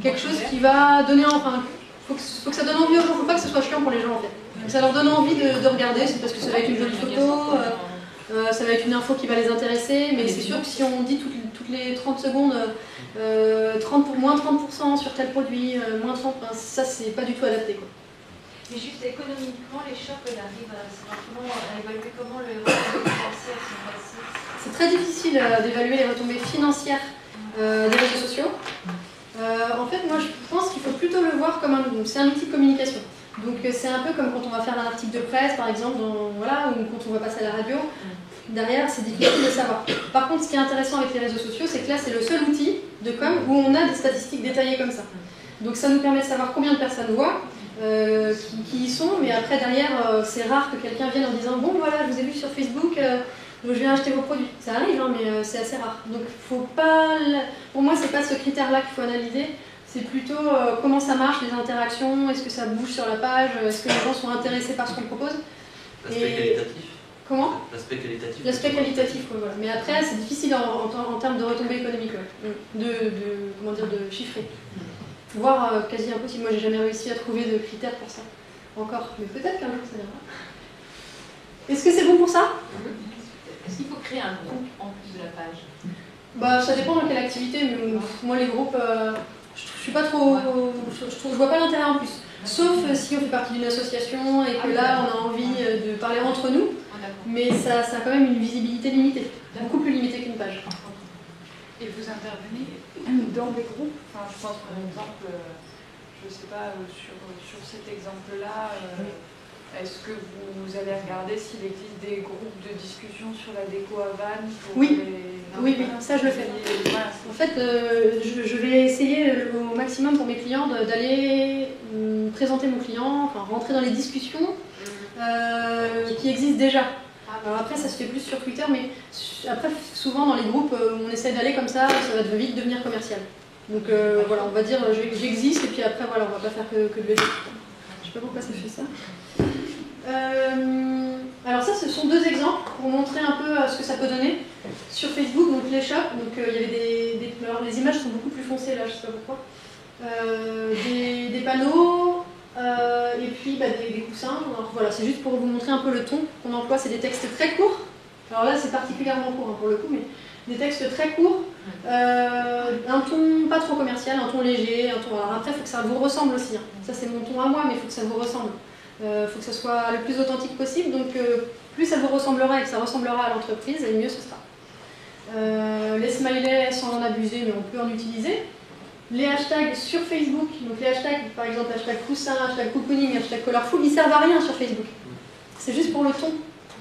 quelque chose qui va donner... Enfin, faut que ça donne envie aux gens, faut pas que ce soit chiant pour les gens, en fait. Que ça leur donne envie de regarder, c'est parce que ça va être une jolie photo, ça va être une info qui va les intéresser, mais c'est sûr que si on dit toutes les 30 secondes moins 30% sur tel produit, moins 30%, ça c'est pas du tout adapté quoi. Mais juste économiquement, les shops arrivent à évaluer comment les retombées financières sont passées. C'est très difficile d'évaluer les retombées financières des réseaux sociaux. En fait, moi je pense qu'il faut plutôt le voir comme c'est un outil de communication. Donc c'est un peu comme quand on va faire un article de presse par exemple, ou quand on va passer à la radio. Derrière, c'est difficile de savoir. Par contre, ce qui est intéressant avec les réseaux sociaux, c'est que là, c'est le seul outil de com où on a des statistiques détaillées comme ça. Donc ça nous permet de savoir combien de personnes voient, qui y sont, mais après, derrière, c'est rare que quelqu'un vienne en disant « Bon, voilà, je vous ai vu sur Facebook, je viens acheter vos produits ». Ça arrive, hein, mais c'est assez rare. Donc faut pas... Pour moi, c'est pas ce critère-là qu'il faut analyser. C'est plutôt comment ça marche, les interactions, est-ce que ça bouge sur la page, est-ce que les gens sont intéressés par ce qu'on propose. L'aspect qualitatif. Comment ? L'aspect qualitatif. L'aspect qualitatif, ouais, voilà. Mais après, c'est difficile en termes de retombées économiques, ouais. de chiffrer. Voire quasi impossible. Moi, j'ai jamais réussi à trouver de critères pour ça. Encore. Mais peut-être qu'un jour, ça viendra. Est-ce que c'est bon pour ça ? Est-ce qu'il faut créer un groupe en plus de la page ? Ça dépend de quelle activité, mais moi, les groupes, je suis pas trop... Je vois pas l'intérêt en plus. Sauf si on fait partie d'une association et que là, on a envie de parler entre nous. Mais ça a quand même une visibilité limitée, beaucoup plus limitée qu'une page. Et vous intervenez dans des groupes, enfin, je pense par exemple, je ne sais pas, sur cet exemple-là, est-ce que vous allez regarder s'il existe des groupes de discussion sur la déco à Vannes pour Oui, ça je le fais. En fait, je vais essayer au maximum pour mes clients d'aller présenter mon client, enfin rentrer dans les discussions qui existent déjà. Alors après ça se fait plus sur Twitter, mais après souvent dans les groupes on essaie d'aller comme ça va vite devenir commercial. Donc voilà, on va dire j'existe et puis après voilà, on va pas faire que de l'aider. Je sais pas pourquoi ça fait ça. Alors ça, ce sont deux exemples pour montrer un peu ce que ça peut donner. Sur Facebook, donc les shops, donc il y avait alors les images sont beaucoup plus foncées là, je sais pas pourquoi. Des panneaux et puis des coussins. Alors, voilà, c'est juste pour vous montrer un peu le ton qu'on emploie. C'est des textes très courts. Alors là, c'est particulièrement court hein, pour le coup, mais des textes très courts, un ton pas trop commercial, un ton léger, un ton. Alors après, il faut que ça vous ressemble aussi. Hein. Ça, c'est mon ton à moi, mais il faut que ça vous ressemble. Il faut que ça soit le plus authentique possible, donc plus ça vous ressemblera et que ça ressemblera à l'entreprise, et mieux ce sera. Les smileys, sans en abuser, mais on peut en utiliser. Les hashtags sur Facebook, donc les hashtags, par exemple hashtag coussin, hashtag cocooning, hashtag colorful, ils servent à rien sur Facebook. C'est juste pour le ton,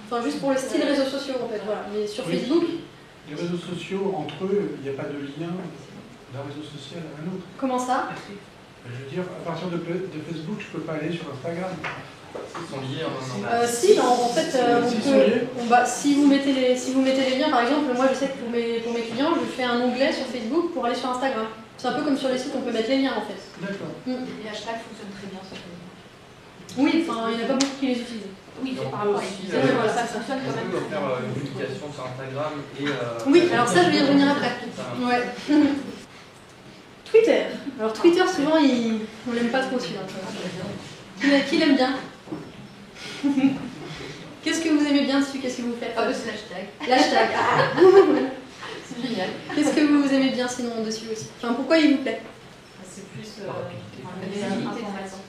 enfin juste pour le style réseaux sociaux en fait, voilà. Mais sur Facebook... Les réseaux sociaux, entre eux, il n'y a pas de lien d'un réseau social à un autre. Comment ça? Je veux dire, à partir de Facebook, je ne peux pas aller sur Instagram. Ils sont liés si, en fait, si vous mettez les liens, par exemple, moi je sais que pour mes clients, je fais un onglet sur Facebook pour aller sur Instagram. C'est un peu comme sur les sites, on peut mettre les liens en fait. D'accord. Les hashtags fonctionnent très bien sur Facebook. Oui, enfin, il n'y en a pas beaucoup qui les utilisent. Oui, c'est par rapport à aussi, voilà, ça fonctionne quand même. on peut faire une publication sur Instagram et... Oui, alors ça, je vais y revenir après. Ouais. Twitter. Alors Twitter, souvent, on l'aime pas trop celui-là. Qui l'aime bien? Qu'est-ce que vous aimez bien dessus? Qu'est-ce que vous faites? Ah bah c'est l'hashtag. L'hashtag. C'est génial. Qu'est-ce que vous aimez bien sinon dessus aussi? Enfin, pourquoi il vous plaît? C'est plus les informations.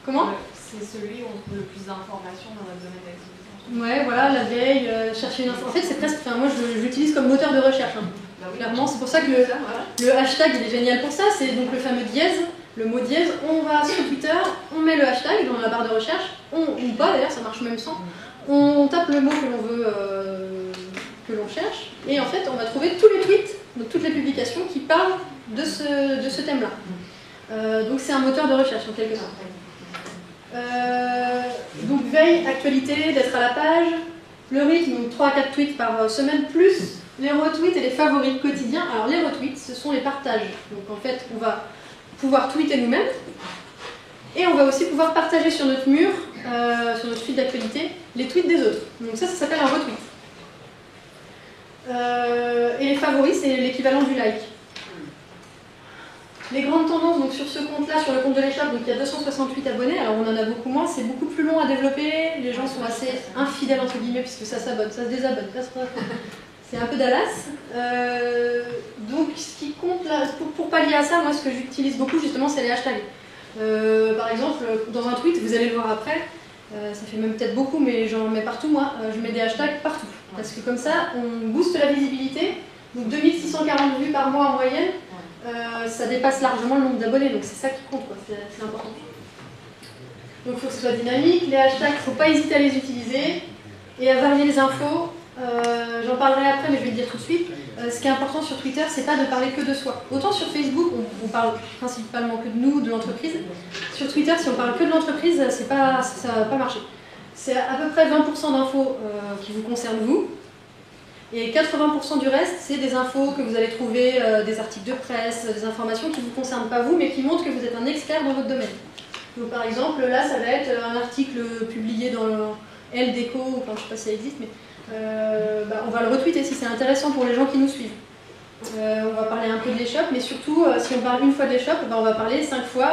Comment? C'est celui où on trouve le plus d'informations dans notre domaine d'activité. Ouais, voilà, la veille, chercher une info. En fait, c'est presque. Enfin, moi, je l'utilise comme moteur de recherche. Hein. Bah oui, clairement, c'est pour ça que le hashtag il est génial pour ça. C'est donc le fameux dièse, le mot dièse. On va sur Twitter, on met le hashtag dans la barre de recherche, ou pas d'ailleurs, ça marche même sans. On tape le mot que l'on veut, que l'on cherche, et en fait, on va trouver tous les tweets, donc toutes les publications qui parlent de ce thème-là. Donc, c'est un moteur de recherche en quelque sorte. Donc veille, actualité, d'être à la page, le rythme, donc 3 à 4 tweets par semaine, plus les retweets et les favoris quotidiens. Alors les retweets, ce sont les partages. Donc en fait, on va pouvoir tweeter nous-mêmes, et on va aussi pouvoir partager sur notre mur, sur notre feed d'actualité, les tweets des autres. Donc ça s'appelle un retweet. Et les favoris, c'est l'équivalent du like. Les grandes tendances, donc sur ce compte-là, sur le compte de l'échoppe, donc il y a 268 abonnés, alors on en a beaucoup moins, c'est beaucoup plus long à développer, les gens sont assez infidèles entre guillemets, puisque ça s'abonne, ça se désabonne, c'est un peu Dallas. Donc ce qui compte là, pour pallier à ça, moi ce que j'utilise beaucoup justement, c'est les hashtags. Par exemple, dans un tweet, vous allez le voir après, ça fait même peut-être beaucoup, mais j'en mets partout moi, je mets des hashtags partout, parce que comme ça, on booste la visibilité, donc 2640 vues par mois en moyenne, ça dépasse largement le nombre d'abonnés, donc c'est ça qui compte, c'est important. Donc il faut que ce soit dynamique, les hashtags, il ne faut pas hésiter à les utiliser et à varier les infos. J'en parlerai après, mais je vais le dire tout de suite. Ce qui est important sur Twitter, c'est pas de parler que de soi. Autant sur Facebook, on parle principalement que de nous, de l'entreprise. Sur Twitter, si on parle que de l'entreprise, ça va pas marcher. C'est à peu près 20% d'infos qui vous concernent vous. Et 80% du reste, c'est des infos que vous allez trouver, des articles de presse, des informations qui ne vous concernent pas vous, mais qui montrent que vous êtes un expert dans votre domaine. Donc par exemple, là, ça va être un article publié dans le Elle Déco, enfin, je ne sais pas si ça existe, mais on va le retweeter si c'est intéressant pour les gens qui nous suivent. On va parler un peu de l'échoppe, mais surtout, si on parle une fois de l'échoppe, on va parler 5 fois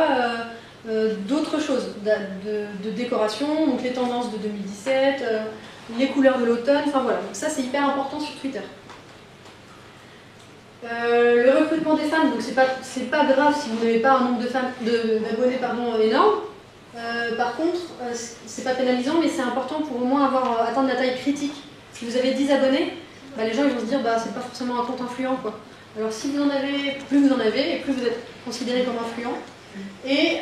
d'autres choses, de décoration, donc les tendances de 2017, les couleurs de l'automne, enfin voilà, donc ça c'est hyper important sur Twitter. Le recrutement des fans, donc c'est pas grave si vous n'avez pas un nombre d'abonnés énorme. Par contre, c'est pas pénalisant, mais c'est important pour au moins atteindre la taille critique. Si vous avez 10 abonnés, les gens ils vont se dire c'est pas forcément un compte influent quoi. Alors si vous en avez, plus vous en avez, et plus vous êtes considéré comme influent. Et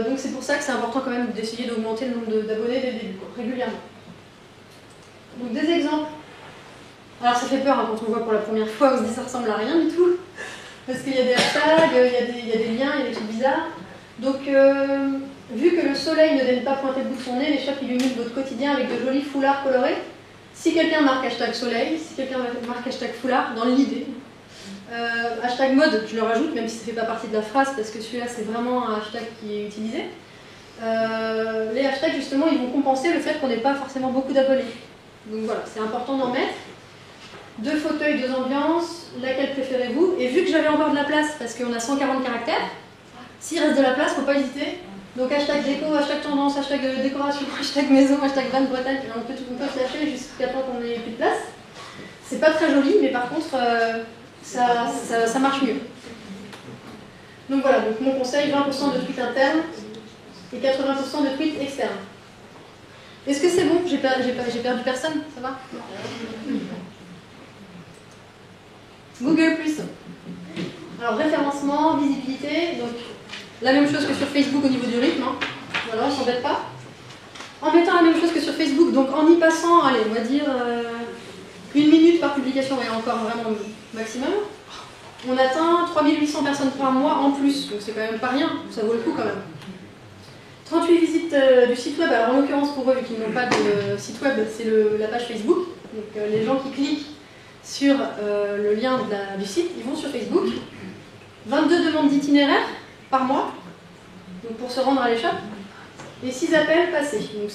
donc c'est pour ça que c'est important quand même d'essayer d'augmenter le nombre d'abonnés dès le début, régulièrement. Donc des exemples. Alors ça fait peur quand on voit pour la première fois, on se dit ça ressemble à rien du tout. Parce qu'il y a des hashtags, il y a des liens, il y a des trucs bizarres. Donc, vu que le soleil ne daigne pas pointer le bout de son nez, les chats illuminent votre quotidien avec de jolis foulards colorés. Si quelqu'un marque hashtag soleil, si quelqu'un marque hashtag foulard, dans l'idée, hashtag mode, je le rajoute, même si ça ne fait pas partie de la phrase, parce que celui-là, c'est vraiment un hashtag qui est utilisé. Les hashtags, justement, ils vont compenser le fait qu'on n'ait pas forcément beaucoup d'abonnés. Donc voilà, c'est important d'en mettre. 2 fauteuils, 2 ambiances, laquelle préférez-vous? Et vu que j'avais encore de la place, parce qu'on a 140 caractères, s'il reste de la place, faut pas hésiter. Donc hashtag déco, hashtag tendance, hashtag décoration, hashtag maison, hashtag Grande Bretagne, on peut se lâcher jusqu'à temps qu'on ait plus de place. C'est pas très joli, mais par contre, ça marche mieux. Donc voilà, donc mon conseil, 20% de tweets internes et 80% de tweets externes. Est-ce que c'est bon? J'ai perdu personne? Ça va? Google+. Alors référencement, visibilité, donc la même chose que sur Facebook au niveau du rythme, hein. Voilà, on ne s'embête pas. En mettant la même chose que sur Facebook, donc en y passant, allez, on va dire 1 minute par publication, et encore vraiment maximum, on atteint 3800 personnes par mois en plus, donc c'est quand même pas rien, ça vaut le coup quand même. 38 visites du site web, alors en l'occurrence pour eux, vu qu'ils n'ont pas de site web, c'est la page Facebook, donc les gens qui cliquent sur le lien du site, ils vont sur Facebook. 22 demandes d'itinéraire par mois, donc pour se rendre à l'échoppe, et 6 appels passés. Donc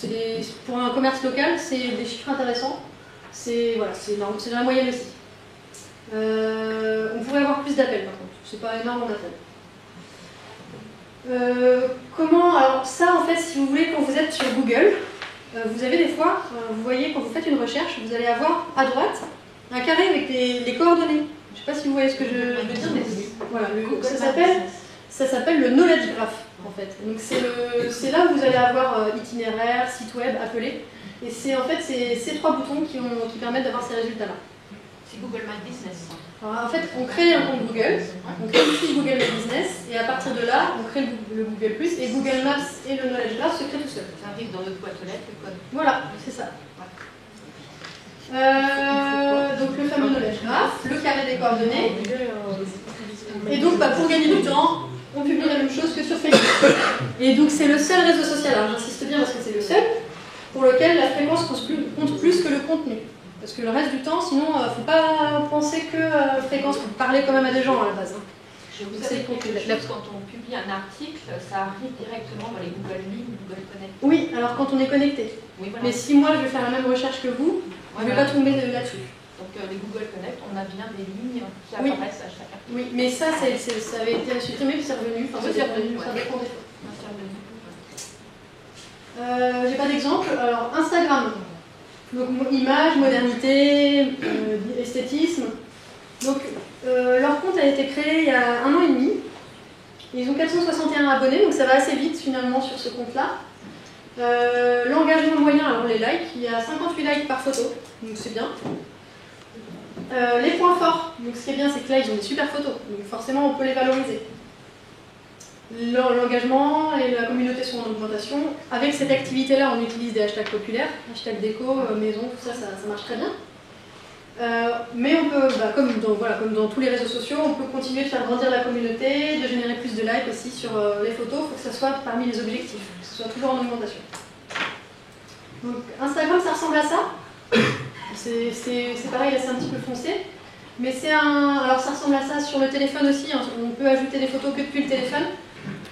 pour un commerce local, c'est des chiffres intéressants. C'est dans la moyenne aussi. On pourrait avoir plus d'appels par contre, c'est pas énorme en appels. Alors ça en fait, si vous voulez, quand vous êtes sur Google, vous avez des fois, vous voyez quand vous faites une recherche, vous allez avoir à droite un carré avec les coordonnées. Je ne sais pas si vous voyez ce que je veux dire, mais voilà, ça s'appelle le knowledge graph en fait. Donc c'est là où vous allez avoir itinéraire, site web, appelé. Et c'est en fait ces 3 boutons qui permettent d'avoir ces résultats-là. C'est Google My Business. Alors en fait, on crée un compte Google, on crée une fiche Google My Business, et à partir de là, on crée le Google+, et Google Maps et le knowledge graph se créent tout seul. Ça arrive dans notre boîte aux lettres, le code. Voilà, c'est ça. Donc le fameux knowledge graph, le carré des coordonnées. Et donc pour gagner du temps, on publie la même chose que sur Facebook. Et donc c'est le seul réseau social, alors j'insiste bien parce que c'est le seul, pour lequel la fréquence compte plus que le contenu. Parce que le reste du temps, sinon, il ne faut pas penser que fréquence, vous parlez quand même à des gens à la base. Hein. Je vous savez quelque chose, quand on publie un article, ça arrive directement dans les Google Meet, Google Connect. Oui, alors quand on est connecté. Oui, voilà. Mais si moi je vais faire la même recherche que vous, je ne vais pas tomber là-dessus. Donc les Google Connect, on a bien des lignes qui apparaissent à chaque article. Oui, mais ça avait été supprimé puis c'est revenu. Enfin, c'est revenu, ça dépend des fois. J'ai pas d'exemple. Alors Instagram. Donc image, modernité, esthétisme. Donc leur compte a été créé il y a 1 an et demi. Ils ont 461 abonnés, donc ça va assez vite finalement sur ce compte-là. L'engagement moyen, alors les likes, il y a 58 likes par photo, donc c'est bien. Les points forts, donc ce qui est bien, c'est que là ils ont des super photos, donc forcément on peut les valoriser. L'engagement et la communauté sont en augmentation. Avec cette activité-là, on utilise des hashtags populaires, hashtag déco, maison, tout ça, ça marche très bien. Mais on peut, comme dans tous les réseaux sociaux, on peut continuer de faire grandir la communauté, de générer plus de likes aussi sur les photos. Il faut que ça soit parmi les objectifs, que ce soit toujours en augmentation. Donc Instagram, ça ressemble à ça. C'est pareil, là c'est un petit peu foncé. Mais alors ça ressemble à ça sur le téléphone aussi. On peut ajouter des photos que depuis le téléphone.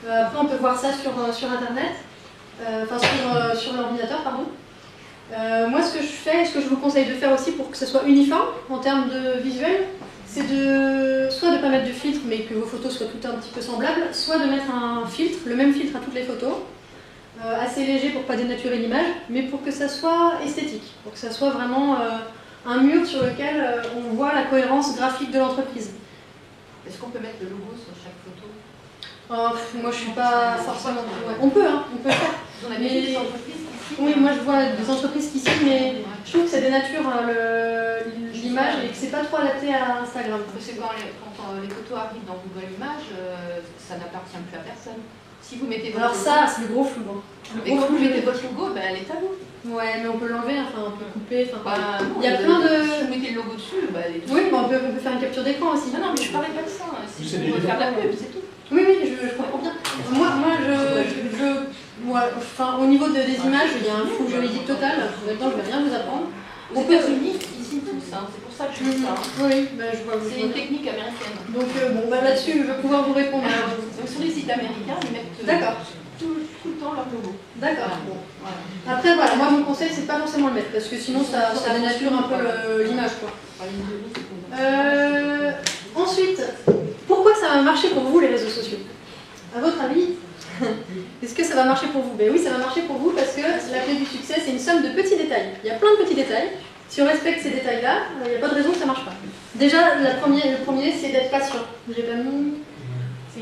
Après, on peut voir ça sur Internet, sur l'ordinateur, pardon. Moi, ce que je fais, ce que je vous conseille de faire aussi pour que ce soit uniforme en termes de visuel, c'est soit de ne pas mettre de filtre, mais que vos photos soient toutes un petit peu semblables, soit de mettre un filtre, le même filtre à toutes les photos, assez léger pour ne pas dénaturer l'image, mais pour que ça soit esthétique, pour que ça soit vraiment un mur sur lequel on voit la cohérence graphique de l'entreprise. Est-ce qu'on peut mettre le logo sur chaque photo? Moi je suis pas forcément... Ouais. On peut faire. On a des entreprises qui signent. Oui, moi je vois des entreprises qui signent, mais je trouve que ça dénature l'image et que c'est pas trop adapté à Instagram. Parce que quand les photos arrivent dans Google Images, ça n'appartient plus à personne. Si vous mettez votre Alors logo, ça, c'est le gros flou. Hein. mais quand vous mettez votre logo, ben, elle est à vous. Ouais, mais on peut l'enlever, enfin on peut couper. Enfin, Bah, non, il y a plein de... Si vous mettez le logo dessus, ben, elle est dessus. Oui, mais on peut faire une capture d'écran aussi. Non, non, mais je parlais pas de ça. Si C'est vous voulez des faire de la pub, c'est tout. Oui, oui, je comprends bien. Enfin, au niveau des images, il y a un flou juridique total. Maintenant, je vais rien vous apprendre. Aux États-Unis, ils signent tous, hein. C'est pour ça que je dis ça. hein. Oui, ben, je vois. C'est une technique américaine. Donc, bon, bah, là-dessus, je vais pouvoir vous répondre. Donc sur les sites américains, ils mettent D'accord. tout le temps leur logo. D'accord. Bon. Voilà. Après, voilà, moi, mon conseil, c'est pas forcément le mettre, parce que sinon, ça dénature un peu l'image, quoi. Ensuite, pourquoi ça va marcher pour vous, les réseaux sociaux? À votre avis, est-ce que ça va marcher pour vous? Ben oui, ça va marcher pour vous parce que la clé du succès, c'est une somme de petits détails. Il y a plein de petits détails. Si on respecte ces détails-là, il n'y a pas de raison que ça ne marche pas. Déjà, le premier, c'est d'être patient. J'ai pas mis... Si,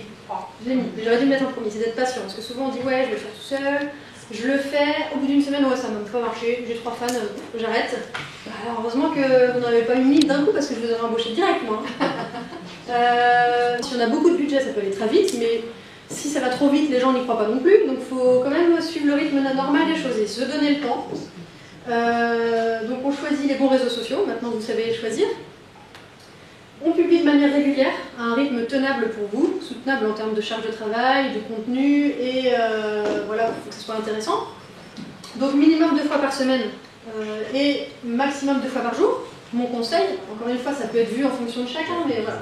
j'ai mis. J'aurais dû le mettre en premier, c'est d'être patient. Parce que souvent, on dit, ouais, je vais le faire tout seul. Je le fais, au bout d'une semaine, ouais, ça n'a pas marché. J'ai 3 fans, j'arrête. Alors, heureusement que vous n'avez pas eu 1000 d'un coup parce que je vous aurais embauché direct, moi. Si on a beaucoup de budget, ça peut aller très vite, mais si ça va trop vite, les gens n'y croient pas non plus. Donc il faut quand même suivre le rythme normal des choses et se donner le temps. Donc on choisit les bons réseaux sociaux, maintenant vous savez choisir. On publie de manière régulière, à un rythme tenable pour vous, soutenable en termes de charge de travail, de contenu, et voilà, il faut que ce soit intéressant. Donc minimum 2 fois par semaine et maximum 2 fois par jour. Mon conseil, encore une fois, ça peut être vu en fonction de chacun, mais voilà.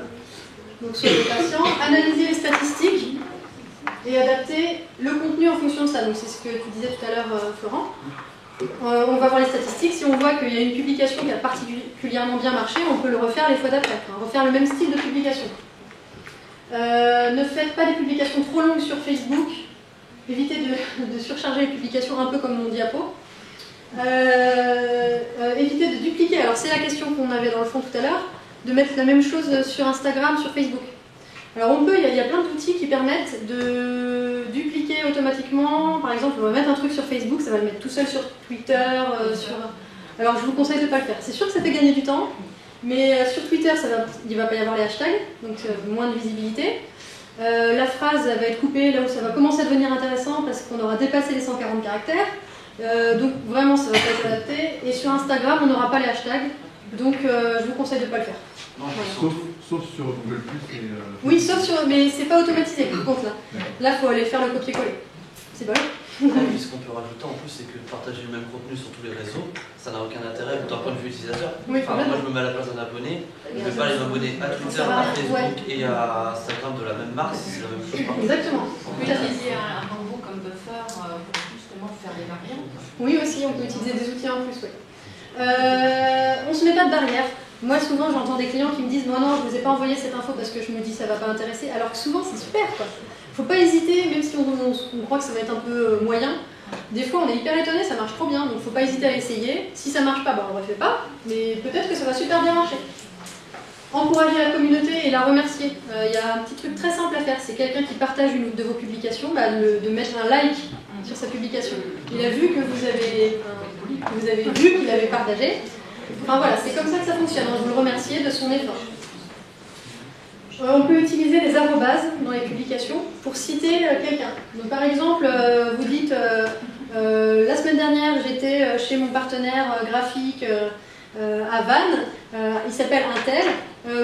Donc soyez patients, analysez les statistiques et adapter le contenu en fonction de ça. Donc c'est ce que tu disais tout à l'heure, Florent. On va voir les statistiques. Si on voit qu'il y a une publication qui a particulièrement bien marché, on peut le refaire les fois d'après, enfin, refaire le même style de publication. Ne faites pas des publications trop longues sur Facebook. Évitez de surcharger les publications, un peu comme mon diapo. Évitez de dupliquer. Alors c'est la question qu'on avait dans le fond tout à l'heure, de mettre la même chose sur Instagram, sur Facebook. Alors on peut, il y a plein d'outils qui permettent de dupliquer automatiquement. Par exemple, on va mettre un truc sur Facebook, ça va le mettre tout seul sur Twitter. Alors je vous conseille de ne pas le faire. C'est sûr que ça fait gagner du temps, mais sur Twitter, il ne va pas y avoir les hashtags, donc moins de visibilité. La phrase va être coupée là où ça va commencer à devenir intéressant parce qu'on aura dépassé les 140 caractères. Donc vraiment, ça va pas être adapté. Et sur Instagram, on n'aura pas les hashtags, donc je vous conseille de ne pas le faire. Voilà. Sauf sur Google+. Oui, sauf sur... mais c'est pas automatisé par contre là. Là, il faut aller faire le copier-coller. C'est pas Et puis ce qu'on peut rajouter en plus, c'est que partager le même contenu sur tous les réseaux, ça n'a aucun intérêt d'un point de vue utilisateur. Oui, moi, je me mets à la place d'un abonné, je ne vais pas les abonner à Twitter, à Facebook et à Instagram de la même marque, c'est la même chose. Exactement. On peut utiliser un robot comme buffer pour justement faire des variantes. Oui, aussi, on peut utiliser des outils en plus, oui. On se met pas de barrière. Moi, souvent, j'entends des clients qui me disent « Non, non, je ne vous ai pas envoyé cette info parce que je me dis ça ne va pas intéresser. » Alors que souvent, c'est super, quoi. Faut pas hésiter, même si on croit que ça va être un peu moyen. Des fois, on est hyper étonné, ça marche trop bien, donc faut pas hésiter à essayer. Si ça marche pas, on ne refait pas, mais peut-être que ça va super bien marcher. Encourager la communauté et la remercier. Il y a un petit truc très simple à faire, c'est quelqu'un qui partage une de vos publications, de mettre un like sur sa publication. Il a vu que vous avez vu qu'il avait partagé. Enfin voilà, c'est comme ça que ça fonctionne, vous le remerciez de son effort. On peut utiliser des arrobases dans les publications pour citer quelqu'un. Donc par exemple, vous dites la semaine dernière j'étais chez mon partenaire graphique à Vannes, il s'appelle Intel,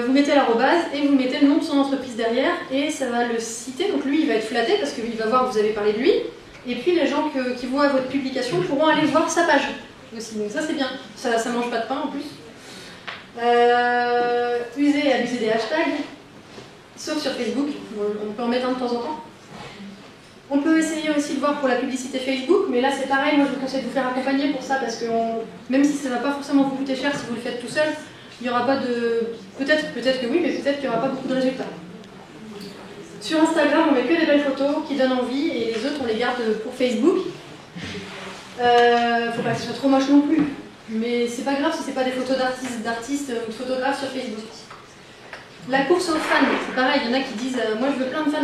vous mettez l'arrobase et vous mettez le nom de son entreprise derrière et ça va le citer, donc lui il va être flatté parce qu'il va voir que vous avez parlé de lui, et puis les gens qui voient votre publication pourront aller voir sa page aussi, donc ça c'est bien, ça mange pas de pain en plus. User et abuser des hashtags. Sauf sur Facebook, on peut en mettre un de temps en temps. On peut essayer aussi de voir pour la publicité Facebook, mais là c'est pareil, moi je vous conseille de vous faire accompagner pour ça, parce que même si ça ne va pas forcément vous coûter cher si vous le faites tout seul, il n'y aura pas de... Peut-être que oui, mais peut-être qu'il n'y aura pas beaucoup de résultats. Sur Instagram, on met que des belles photos qui donnent envie, et les autres on les garde pour Facebook. Faut pas que ce soit trop moche non plus, mais c'est pas grave si c'est pas des photos d'artistes ou de photographes sur Facebook. La course aux fans, c'est pareil, il y en a qui disent moi je veux plein de fans,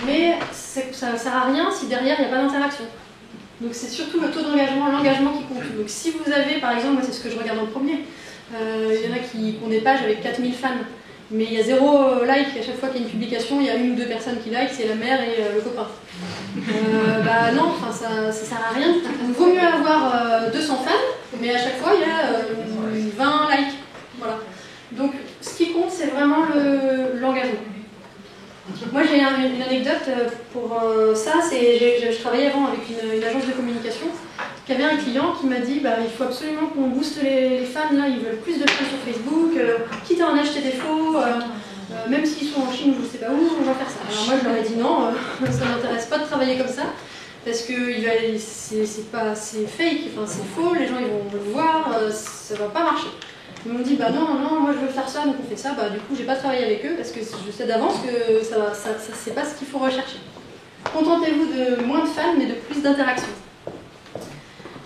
mais ça ne sert à rien si derrière il n'y a pas d'interaction. Donc c'est surtout le taux d'engagement, l'engagement qui compte. Donc si vous avez, par exemple, moi c'est ce que je regarde en premier, il y en a qui ont des pages avec 4000 fans, Mais il y a 0 like à chaque fois qu'il y a une publication, il y a 1 ou 2 personnes qui like, c'est la mère et le copain. Bah non, ça sert à rien. Il vaut mieux avoir 200 fans, mais à chaque fois il y a 20 likes. Voilà. Donc ce qui compte, c'est vraiment l'engagement. Moi j'ai une anecdote pour ça, je travaillais avant avec une agence de communication qui avait un client qui m'a dit bah, il faut absolument qu'on booste les fans, là, ils veulent plus de fans sur Facebook, quitte à en acheter des faux, même s'ils sont en Chine ou je sais pas où, on va faire ça. Alors moi je leur ai dit non, ça m'intéresse pas de travailler comme ça, parce que c'est fake, enfin, c'est faux, les gens ils vont le voir, ça va pas marcher. Ils m'ont dit bah non, moi je veux faire ça, donc on fait ça, bah du coup j'ai pas travaillé avec eux parce que je sais d'avance que ça c'est pas ce qu'il faut rechercher. Contentez-vous de moins de fans mais de plus d'interactions.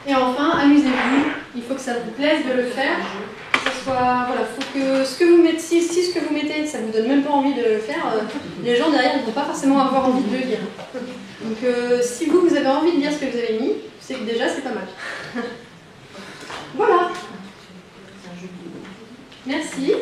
Et enfin, amusez-vous, il faut que ça vous plaise de le faire, que ce soit, voilà, faut que ce que vous mettez, si ce que vous mettez, ça vous donne même pas envie de le faire, les gens derrière ne vont pas forcément avoir envie de le lire. Donc si vous avez envie de lire ce que vous avez mis, c'est que déjà c'est pas mal. Voilà. Merci.